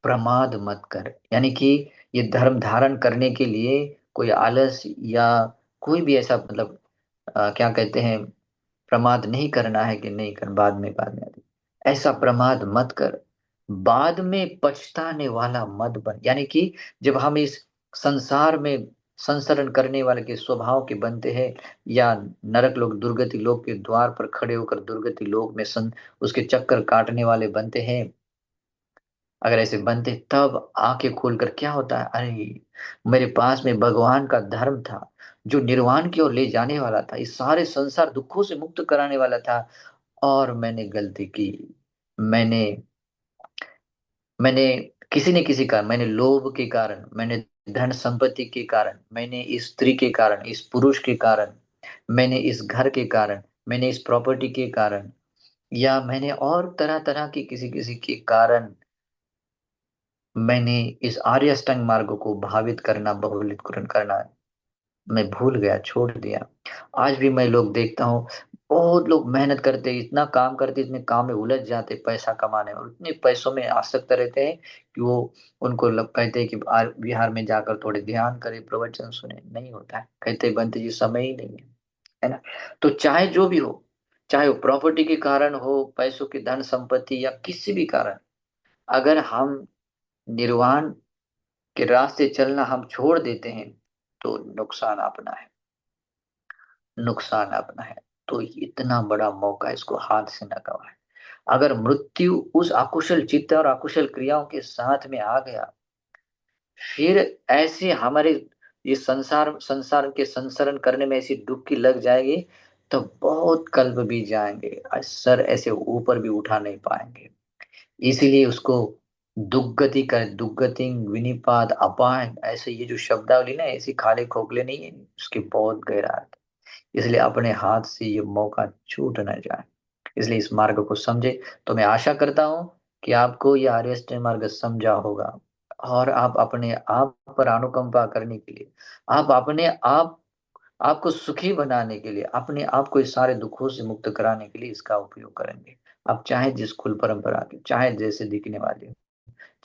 प्रमाद मत कर। यानी कि ये धर्म धारण करने के लिए कोई आलस या कोई भी ऐसा मतलब क्या कहते हैं, प्रमाद नहीं करना है कि नहीं कर, बाद में आदि। ऐसा प्रमाद मत कर, बाद में पछताने वाला मत बन। यानी कि जब हम इस संसार में संसरण करने वाले के स्वभाव के बनते हैं, या नरक लोग दुर्गति लोक के द्वार पर खड़े होकर दुर्गति लोक में उसके चक्कर काटने वाले बनते हैं, अगर ऐसे बनते, तब आंखें खोलकर क्या होता है, अरे मेरे पास में भगवान का धर्म था, जो निर्वाण की ओर ले जाने वाला था, इस सारे संसार दुखों से मुक्त कराने वाला था, और मैंने गलती की। मैंने मैंने किसी न किसी कारण, मैंने लोभ के कारण, मैंने धन संपत्ति के कारण, मैंने इस स्त्री के कारण, इस पुरुष के कारण, मैंने इस घर के कारण, मैंने इस प्रॉपर्टी के कारण, या मैंने और तरह तरह की किसी किसी के कारण मैंने इस आर्य अष्टांग मार्ग को भावित करना, बहुलित करना मैं भूल गया, छोड़ दिया। आज भी मैं लोग देखता हूँ, बहुत लोग मेहनत करते, इतना काम करते, इतने काम में उलझ जाते पैसा कमाने में, और इतने पैसों में आसक्त रहते हैं कि वो उनको कहते हैं कि बिहार में जाकर थोड़े ध्यान करें, प्रवचन सुने, नहीं होता है। कहते हैं, बनते जी समय ही नहीं है ना। तो चाहे जो भी हो, चाहे वो प्रॉपर्टी के कारण हो, पैसों की धन संपत्ति, या किसी भी कारण, अगर हम निर्वाण के रास्ते चलना हम छोड़ देते हैं, तो नुकसान अपना है, नुकसान अपना है। तो इतना बड़ा मौका इसको हाथ से न गवाए। अगर मृत्यु उस अकुशल चित्त और अकुशल क्रियाओं के साथ में आ गया, फिर ऐसे हमारे ये संसार के संसरण करने में ऐसी डुबकी लग जाएगी, तो बहुत कल्प भी जाएंगे, सर ऐसे ऊपर भी उठा नहीं पाएंगे। इसीलिए उसको दुर्गति कर, दुर्गति विनिपात अपाय, ऐसे ये जो शब्दावली ना, ऐसी खाली खोखले नहीं है, उसके बहुत गहरा अर्थ है। इसलिए अपने हाथ से ये मौका छूट न जाए, इसलिए इस मार्ग को समझे। तो मैं आशा करता हूँ कि आपको ये आर्य अष्टांग मार्ग समझा होगा, और आप अपने आप पर अनुकंपा करने के लिए, आप अपने आप आपको सुखी बनाने के लिए, अपने आप को इस सारे दुखों से मुक्त कराने के लिए इसका उपयोग करेंगे। आप चाहे जिस कुल परंपरा के, चाहे जैसे दिखने वाले हो,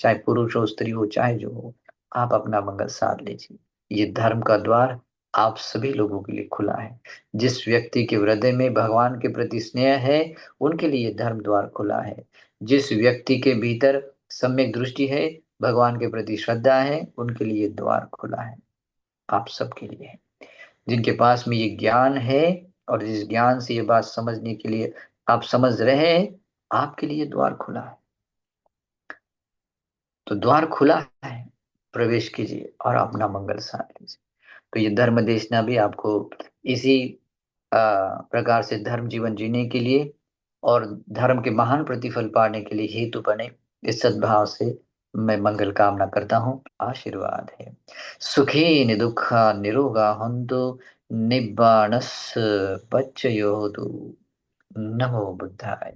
चाहे पुरुष हो, स्त्री हो, चाहे जो हो, आप अपना मंगल साध लीजिए। ये धर्म का द्वार आप सभी लोगों के लिए खुला है। जिस व्यक्ति के हृदय में भगवान के प्रति स्नेह है, उनके लिए धर्म द्वार खुला है। जिस व्यक्ति के भीतर सम्यक दृष्टि है, भगवान के प्रति श्रद्धा है, उनके लिए द्वार खुला है। आप सबके लिए है। जिनके पास में ये ज्ञान है, और जिस ज्ञान से ये बात समझने के लिए आप समझ रहे हैं, आपके लिए द्वार खुला है। तो द्वार खुला है, प्रवेश कीजिए और अपना मंगल साध लीजिए। तो ये धर्म देशना भी आपको इसी प्रकार से धर्म जीवन जीने के लिए, और धर्म के महान प्रतिफल पाने के लिए हेतु बने, इस सद्भाव से मैं मंगल कामना करता हूँ। आशीर्वाद है। सुखी निदुखा निरोगा हन्तु निब्बाणस्स पच्चयोतु। नमो बुद्धाय।